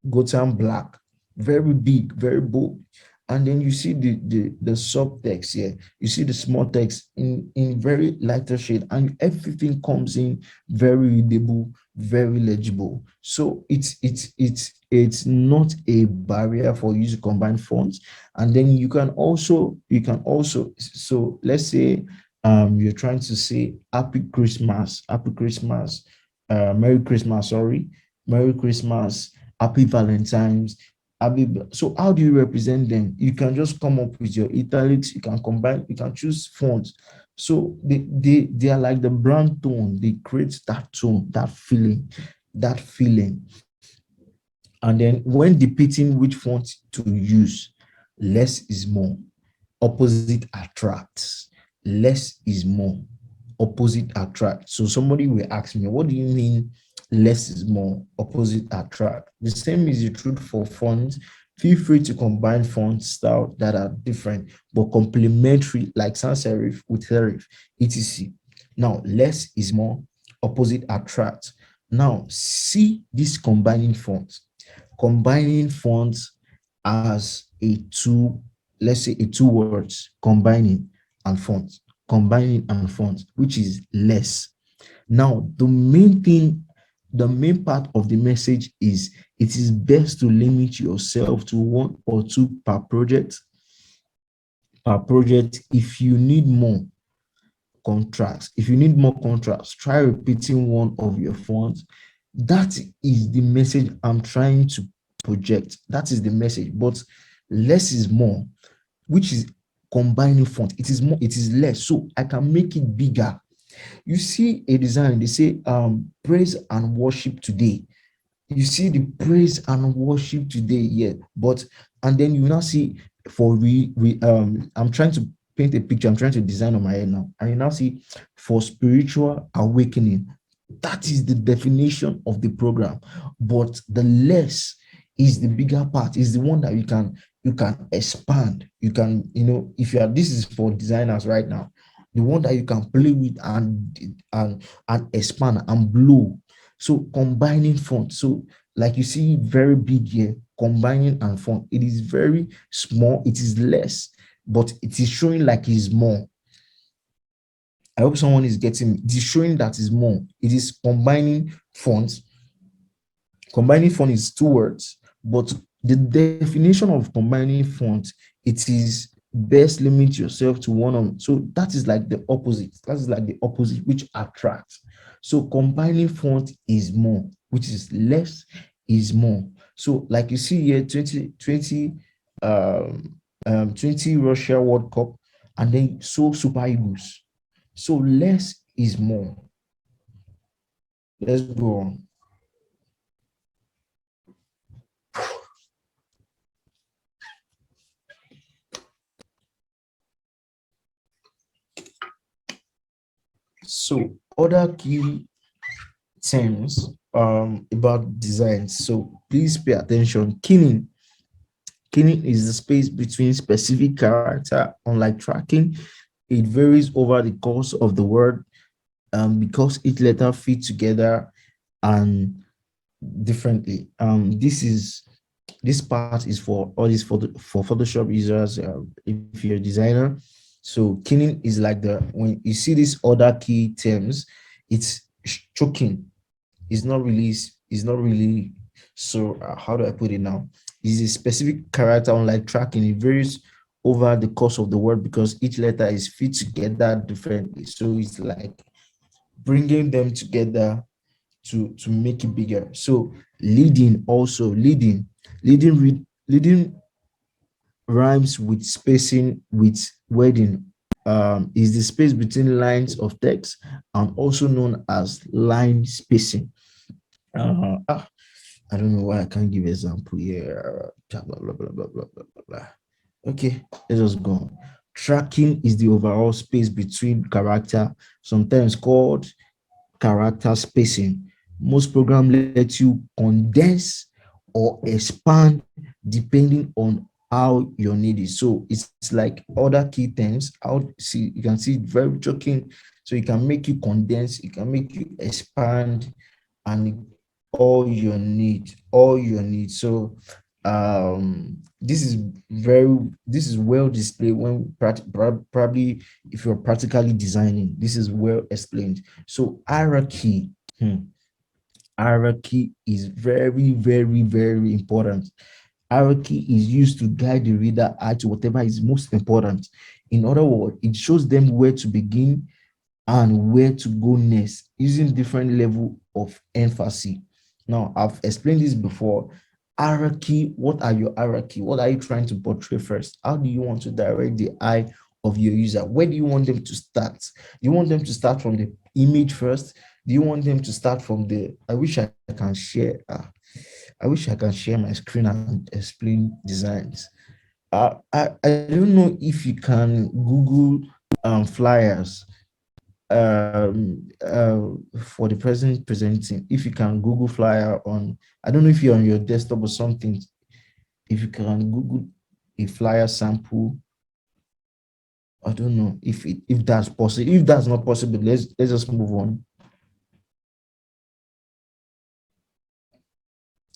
Gotham black, very big, very bold. And then you see the subtext here. You see the small text in very lighter shade, and everything comes in very readable, very legible. So it's not a barrier for you to combine fonts. And then you can also so let's say you're trying to say happy Christmas, Merry Christmas, sorry, Merry Christmas, Happy Valentine's. So how do you represent them? You can just come up with your italics, you can combine, you can choose fonts. So they are like the brand tone, they create that tone, that feeling. And then when depicting which font to use, less is more, opposite attracts. Less is more, opposite attract. So somebody will ask me, what do you mean less is more, opposite attract? The same is the truth for fonts. Feel free to combine font styles that are different but complementary, like sans serif with serif, etc. Now, less is more, opposite attract. Now, see this combining fonts as a two, let's say a two words, and font, combining and font, which is less. Now, the main part of the message is it is best to limit yourself to one or two per project. If you need more contrast, try repeating one of your fonts. That is the message I'm trying to project. That is the message. But less is more, which is combining font. It is more, it is less. So I can make it bigger. You see a design, they say praise and worship today. You see the praise and worship today, yeah. But and then you now see for I'm trying to paint a picture, I'm trying to design on my head now, and you now see for spiritual awakening. That is the definition of the program. But the less is the bigger part, is the one that you can expand. You can, if you are, this is for designers right now, the one that you can play with and expand and blow. So combining font. So like you see very big here, combining and font. It is very small, it is less, but it is showing like it's more. I hope someone is getting me. It is showing that is more. It is combining fonts. Combining font is two words, but the definition of combining font, it is best limit yourself to one of. So that is like the opposite. That is like the opposite, which attracts. So combining font is more, which is less is more. So like you see here, 2020, 20 Russia World Cup, and then so Super Eagles. So less is more. Let's go on. So other key terms about design. So please pay attention. Kinning is the space between specific character. Unlike tracking, it varies over the course of the word because each letter fits together and differently. This part is for all this for Photoshop users. If you're a designer, so kinning is like the when you see these other key terms, it's choking. It's not really. So how do I put it now? Is a specific character, unlike tracking. It varies over the course of the word because each letter is fit together differently. So it's like bringing them together to make it bigger. So leading rhymes with spacing with wording, is the space between lines of text and also known as line spacing. Uh, ah, I don't know why I can't give example here. Blah, blah, blah, blah, blah, blah, blah, blah. Okay, let's just go. Tracking is the overall space between character, sometimes called character spacing. Most programs let you condense or expand depending on how your need is. So it's like other key terms. How see you can see it very joking. So it can make you condense, it can make you expand, and all your need. So this is well displayed when probably if you're practically designing, this is well explained. So hierarchy is very, very, very important. Hierarchy is used to guide the reader to whatever is most important. In other words, it shows them where to begin, and where to go next using different level of emphasis. Now, I've explained this before. Hierarchy, what are your hierarchy? What are you trying to portray first? How do you want to direct the eye of your user? Where do you want them to start? Do you want them to start from the image first? Do you want them to start from the, I wish I can share, I wish I can share my screen and explain designs. I don't know if you can Google flyers for the person presenting. If you can Google flyer on, I don't know if you're on your desktop or something. If you can Google a flyer sample, I don't know if that's possible. If that's not possible, let's just move on.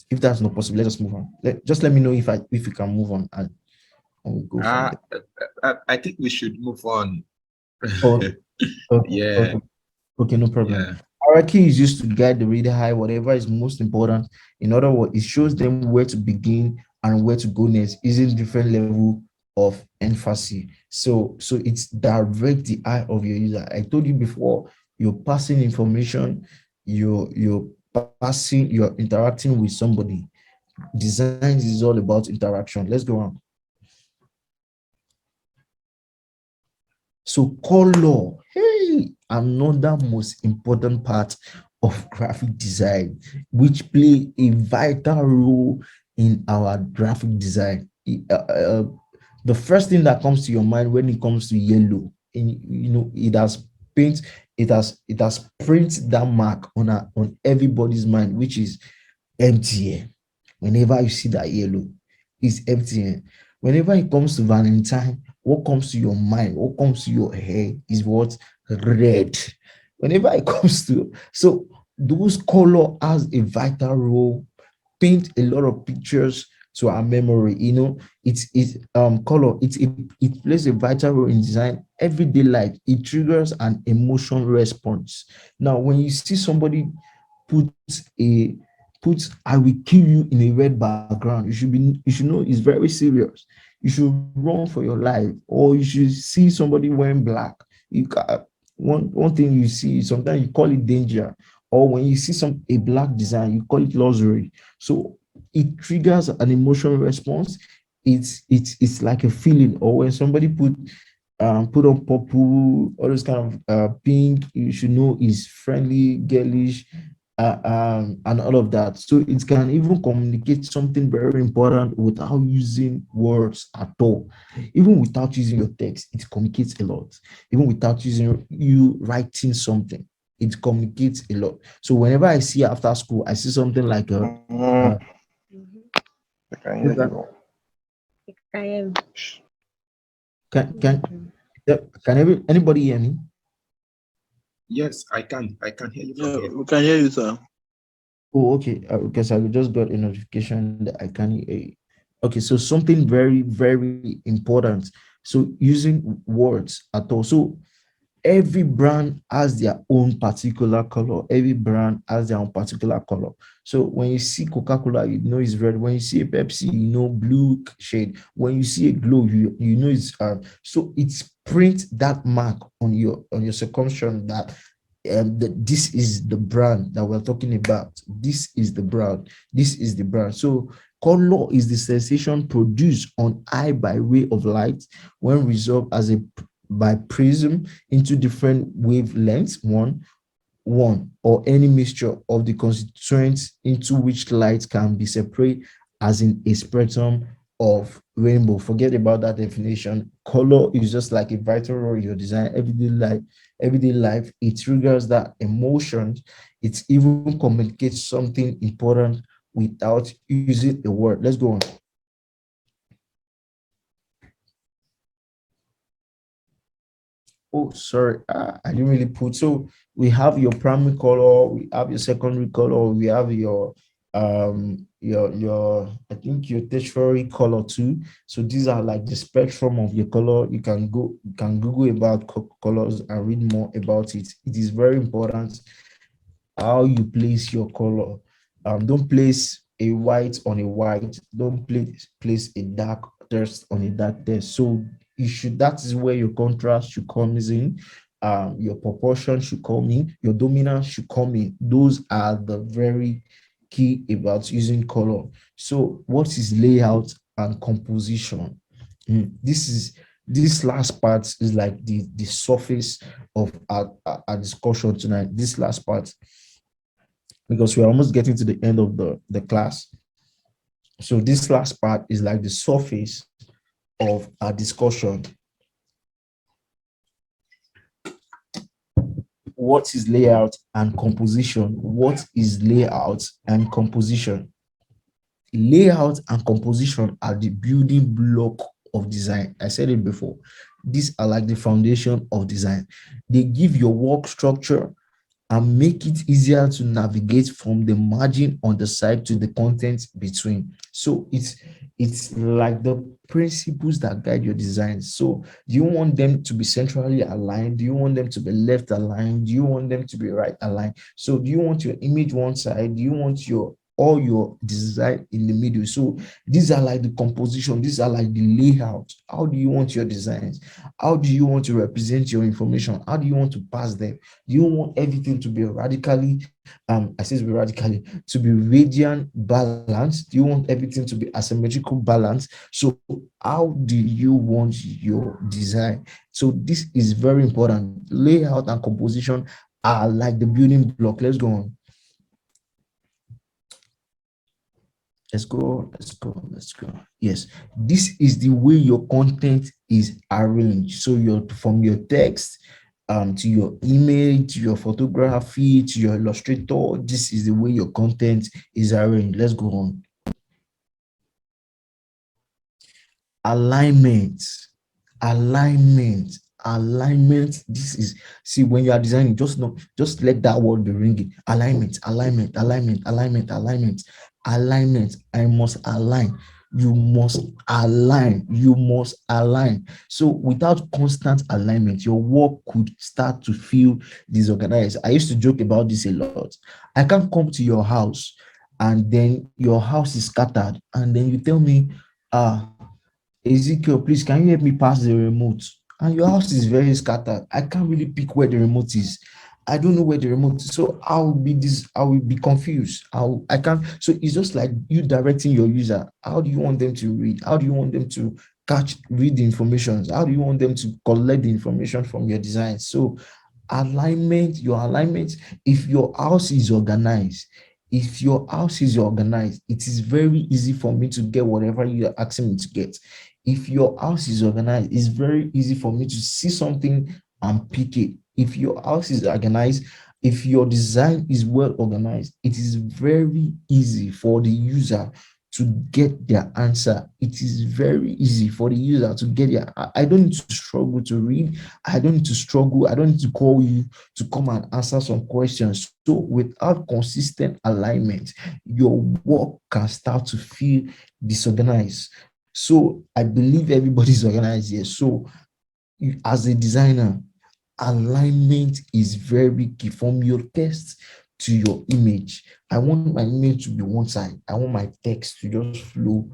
If that's not possible, let's just move on. Just let me know if you can move on, and we'll go from Uh, there. I think we should move on. Oh, okay, Yeah, okay. Okay, no problem. yeah. Hierarchy is used to guide the reader high, whatever is most important. In other words, it shows them where to begin and where to go next, using different level of emphasis. So it's direct the eye of your user. I told you before, you're passing information, you're interacting with somebody. Design is all about interaction. Let's go on. So color, hey, another most important part of graphic design, which play a vital role in our graphic design. The first thing that comes to your mind when it comes to yellow, and it has paint, it has print that mark on everybody's mind, which is MTN. Whenever you see that yellow, it's MTN. Whenever it comes to Valentine, what comes to your mind, what comes to your head is what? Red. Whenever it comes to, so those color has a vital role, paint a lot of pictures to our memory. It's color, it plays a vital role in design everyday life. It triggers an emotion response. Now when you see somebody put a put I will kill you in a red background, you should know it's very serious. You should run for your life, or you should see somebody wearing black. You can, one thing you see, sometimes you call it danger, or when you see a black design, you call it luxury. So it triggers an emotional response. It's like a feeling. Or when somebody put on purple, all those kind of pink, you should know is friendly, girlish, and all of that. So it can even communicate something very important without using words at all. Even without using your text, it communicates a lot. Even without using you writing something, it communicates a lot. So whenever I see after school, I see something like Mhm. Mhm. I can hear what's that? you. You can hear me. Can can Mhm. anybody hear me? Yes, I can. I can hear you from Yeah, here. we can hear you, sir. Oh, okay. Because I just got a notification that I can hear you. Okay, so something very, very important. So using words at all. So every brand has their own particular color. Every brand has their own particular color. So when you see Coca-Cola, you know it's red. When you see a Pepsi, you know blue shade. When you see a glow, you know it's so it's print that mark on your circumference that this is the brand that we're talking about. This is the brand. This is the brand. So color is the sensation produced on eye by way of light when resolved as a by prism into different wavelengths, one or any mixture of the constituents into which light can be separated, as in a spectrum of rainbow. Forget about that definition. Color is just like a vital role in your design. Everyday life, it triggers that emotions. It even communicates something important without using a word. Let's go on. Oh, sorry, I didn't really put. So we have your primary color, we have your secondary color, we have your I think your tertiary color too. So these are like the spectrum of your color. You can Google about colors and read more about it. It is very important how you place your color. Don't place a white on a white. Don't place a dark text on a dark text. So you should, that is where your contrast should comes in. your proportion should come in, your dominance should come in. Those are the very key about using color. So what is layout and composition? This last part is like the surface of our discussion tonight. This last part, because we're almost getting to the end of the class. So this last part is like the surface of our discussion. What is layout and composition? What is layout and composition? Layout and composition are the building block of design. I said it before. These are like the foundation of design. They give your work structure and make it easier to navigate from the margin on the side to the content between. So it's like the principles that guide your design. So do you want them to be centrally aligned? Do you want them to be left aligned? Do you want them to be right aligned? So do you want your image one side? Do you want your all your design in the middle? So these are like the composition, these are like the layout. How do you want your designs? How do you want to represent your information? How do you want to pass them? You want everything to be radically, I say to be radically, to be radiant balanced. You want everything to be asymmetrical balance. So how do you want your design? So this is very important. Layout and composition are like the building block. Let's go on. Let's go. Yes, this is the way your content is arranged. So your from your text to your image, to your photography, to your illustrator, this is the way your content is arranged. Let's go on. Alignment, alignment, alignment. This is, see, when you are designing, just let that word be ringing. Alignment, alignment, alignment, alignment, alignment, alignment. I must align. You must align. You must align. So without constant alignment, your work could start to feel disorganized. I used to joke about this a lot. I can't come to your house and then your house is scattered, and then you tell me, Ezekiel, please, can you help me pass the remote? And your house is very scattered. I can't really pick where the remote is. I don't know where the remote is. So I will be confused. I can't. So it's just like you directing your user. How do you want them to read? How do you want them to read the information? How do you want them to collect the information from your design? So alignment, your alignment, if your house is organized, it is very easy for me to get whatever you're asking me to get. If your house is organized, it's very easy for me to see something and pick it. If your house is organized, if your design is well organized, it is very easy for the user to get their answer. It is very easy for the user to get their. I don't need to struggle to read. I don't need to struggle. I don't need to call you to come and answer some questions. So without consistent alignment, your work can start to feel disorganized. So I believe everybody's organized here. So as a designer, alignment is very key from your text to your image. I want my image to be one side. I want my text to just flow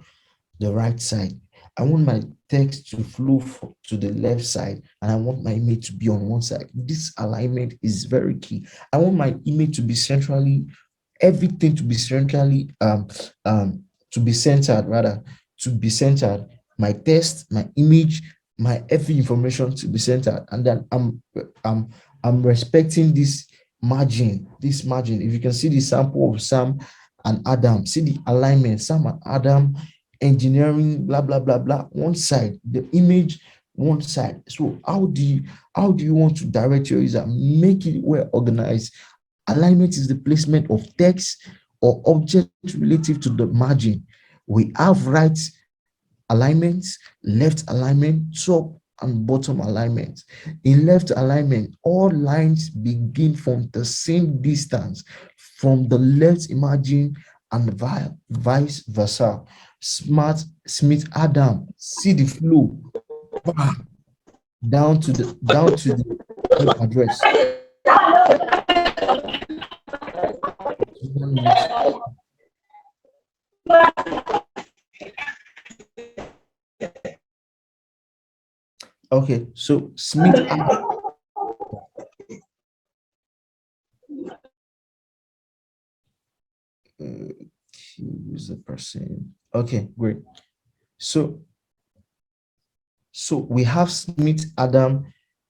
the right side. I want my text to flow to the left side, and I want my image to be on one side. This alignment is very key. I want my image to be centrally, everything to be centrally, to be centered, rather, to be centered. My text, my image, my every information to be centered, and then I'm respecting this margin. If you can see the sample of Sam and Adam, see the alignment, Sam and Adam, engineering, blah blah blah blah, one side, the image one side. So how do you want to direct your user? Make it well organized. Alignment is the placement of text or object relative to the margin. We have right alignment, left alignment, top and bottom alignment. In left alignment, all lines begin from the same distance from the left margin and vice versa. Smith Adam, see the flow down to the address. Okay, so Smith Adam, Who's the person? Okay, great. So we have Smith, Adam,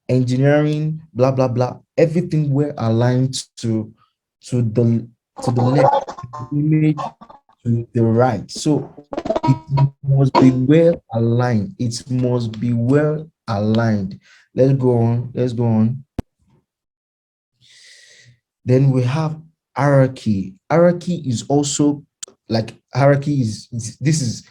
engineering, blah blah blah. Everything were aligned to the left, image to the right. So it must be well aligned. It must be well aligned. Let's go on. Let's go on. Then we have hierarchy. Hierarchy is also like hierarchy this is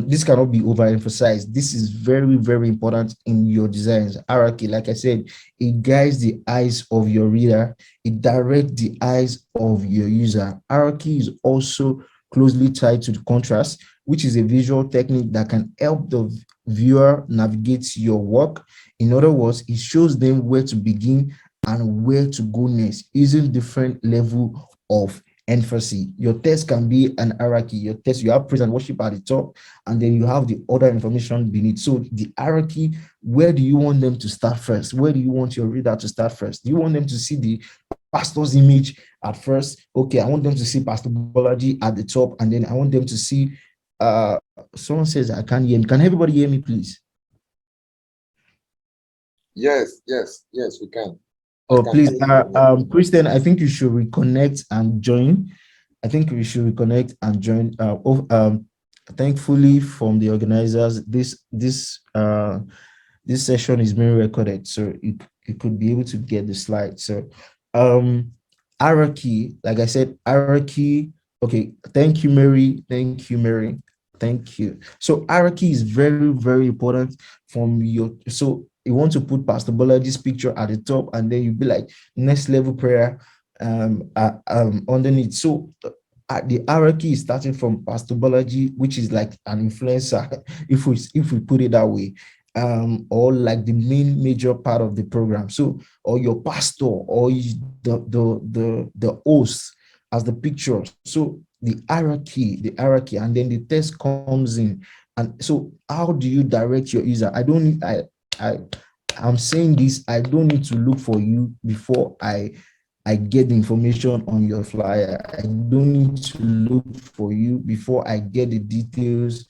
this cannot be overemphasized. This is very, very important in your designs. Hierarchy, like I said, it guides the eyes of your reader, it directs the eyes of your user. Hierarchy is also closely tied to the contrast, which is a visual technique that can help the viewer navigate your work. In other words, it shows them where to begin and where to go next using different level of emphasis. Your text can be an hierarchy. Your text, you have praise and worship at the top, and then you have the other information beneath. So the hierarchy, where do you want them to start first? Where do you want your reader to start first? Do you want them to see the pastor's image at first? Okay, I want them to see Pastor Bolaji at the top, and then I want them to see someone says I can't hear me. Can everybody hear me, please? Yes, yes, yes, we can. I Oh, can please, hear you. Christian, I think you should reconnect and join. I think we should reconnect and join. Thankfully, from the organizers, this session is being recorded, so you could be able to get the slide. So, um, hierarchy, like I said, hierarchy. Okay, thank you, Mary. Thank you, Mary. Thank you. So hierarchy is very, very important from your. So you want to put Pastor Bolaji's picture at the top, and then you be like next level prayer underneath. So the hierarchy is starting from Pastor Bolaji, which is like an influencer, if we put it that way, or like the main major part of the program. So, or your pastor, or the host as the picture. So the hierarchy, and then the text comes in. And so, how do you direct your user? I I'm saying this. I don't need to look for you before I get the information on your flyer. I don't need to look for you before I get the details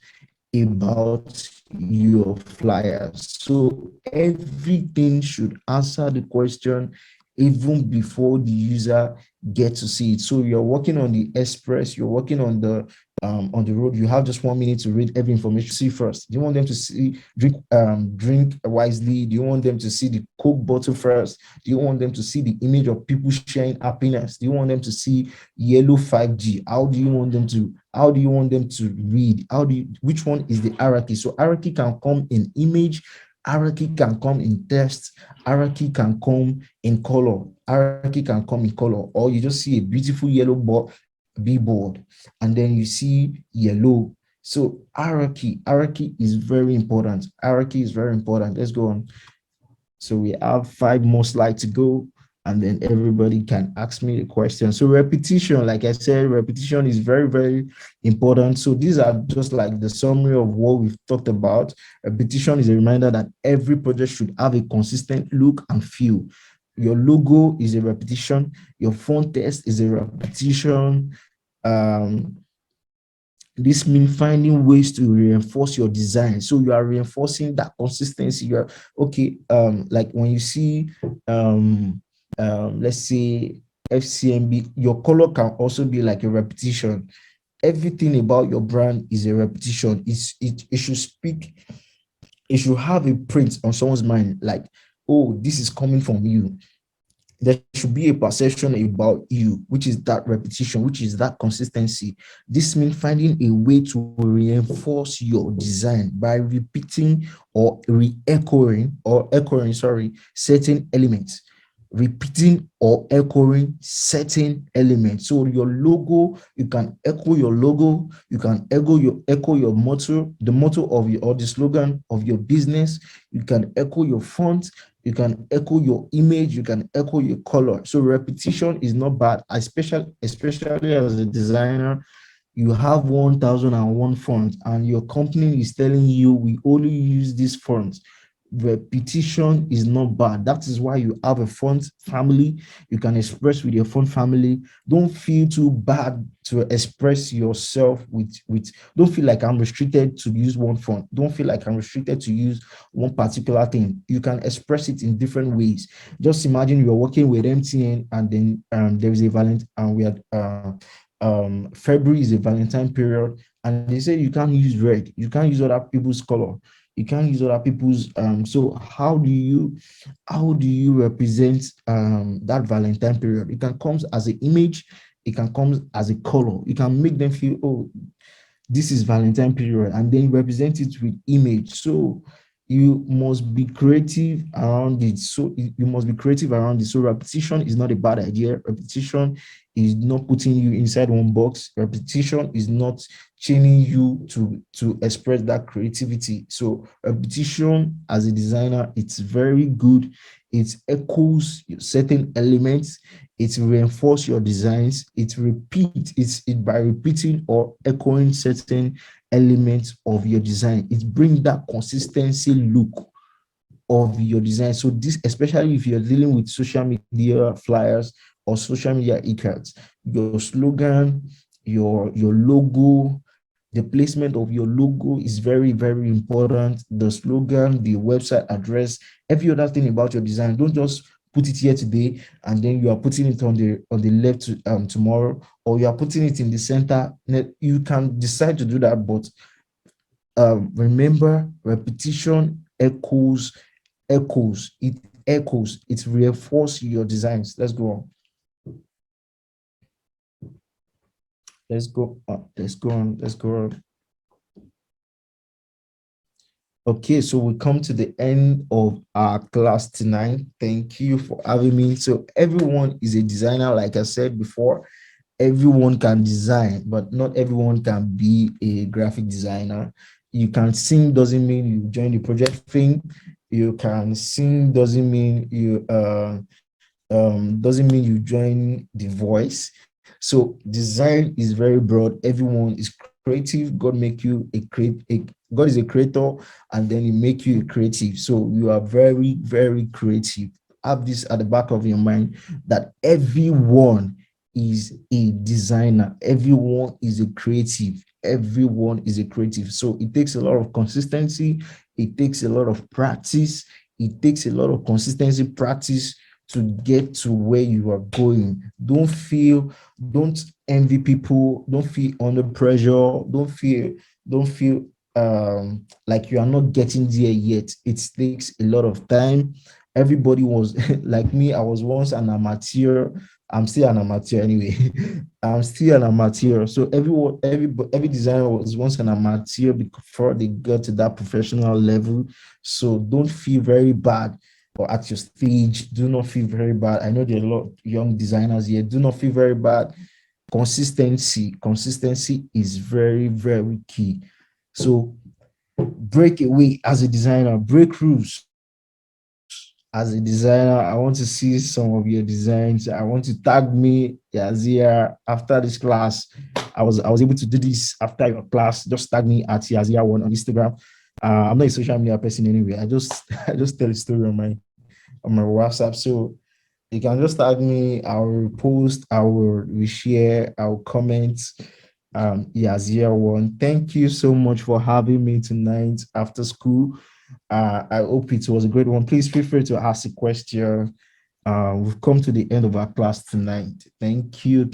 about your flyer. So everything should answer the question even before the user get to see it. So you're working on the express, you're working on the road. You have just 1 minute to read every information. See first. Do you want them to see drink wisely? Do you want them to see the Coke bottle first? Do you want them to see the image of people sharing happiness? Do you want them to see yellow 5G? How do you want them to read? Which one is the hierarchy? So hierarchy can come in image, hierarchy can come in text, hierarchy can come in color, hierarchy can come in color, or you just see a beautiful yellow billboard, and then you see yellow. So hierarchy is very important. Hierarchy is very important. Let's go on. So we have 5 more slides to go, and then everybody can ask me the question. So repetition, like I said, repetition is very, very important. So these are just like the summary of what we've talked about. Repetition is a reminder that every project should have a consistent look and feel. Your logo is a repetition. Your font text is a repetition. Um, this means finding ways to reinforce your design. So you are reinforcing that consistency. You are okay. Like when you see let's say FCMB, your color can also be like a repetition. Everything about your brand is a repetition. It should speak, it should have a print on someone's mind, like, oh, this is coming from you. There should be a perception about you, which is that repetition, which is that consistency. This means finding a way to reinforce your design by repeating or echoing, certain elements. Repeating or echoing certain elements. So your logo, you can echo your logo, you can echo your motto, the motto of your, or the slogan of your business. You can echo your font, you can echo your image, you can echo your color. So repetition is not bad, especially as a designer. You have 1001 fonts and your company is telling you we only use this font. repetition is not bad. That is why you have a font family. You can express with your font family. Don't feel too bad to express yourself with don't feel like I'm restricted to use one font. Don't feel like I'm restricted to use one particular thing. You can express it in different ways. Just imagine you're working with MTN, and then there is a Valentine, and we had February is a Valentine period, and they say you can't use red, you can't use other people's color, you can't use other people's so how do you represent that Valentine period? It can come as an image, it can come as a color. You can make them feel, oh, this is Valentine period, and then represent it with image. So you must be creative around it. So repetition is not a bad idea. Repetition is not putting you inside one box. Repetition is not chaining you to express that creativity. So repetition as a designer, it's very good. It echoes certain elements, it reinforces your designs, it by repeating or echoing certain elements of your design. It brings that consistency look of your design. So this, especially if you're dealing with social media flyers or social media e-cards, your slogan, your logo, the placement of your logo is very, very important. The slogan, the website address, every other thing about your design. Don't just put it here today and then you are putting it on the left tomorrow, or you are putting it in the center. You can decide to do that, but remember, repetition echoes, it reinforces your designs. Let's go on. Let's go on. Okay, so we come to the end of our class tonight. Thank you for having me. So everyone is a designer, like I said before. Everyone can design, but not everyone can be a graphic designer. You can sing doesn't mean you join the project thing. You can sing doesn't mean you join the voice. So design is very broad. Everyone is creative. God is a creator, and then he make you a creative. So you are very, very creative. Have this at the back of your mind that everyone is a designer. Everyone is a creative. Everyone is a creative. So it takes a lot of consistency. It takes a lot of practice. It takes a lot of consistency practice to get to where you are going. Don't envy people. Don't feel under pressure. Don't feel like you are not getting there yet. It takes a lot of time. Everybody was like me. I was once an amateur. I'm still an amateur anyway. I'm still an amateur. So every designer was once an amateur before they got to that professional level. So don't feel very bad or at your stage. Do not feel very bad. I know there are a lot of young designers here. Do not feel very bad. Consistency is very, very key. So break away as a designer, break rules as a designer. I want to see some of your designs. I want to tag me, Yazia, after this class. I was able to do this after your class. Just tag me at Yazia1 on Instagram. I'm not a social media person anyway. I just I just tell a story on my WhatsApp. So you can just tag me. I will post. I will reshare. I will comment. Yazia1. Thank you so much for having me tonight after school. I hope it was a great one. Please feel free to ask a question. We've come to the end of our class tonight. Thank you.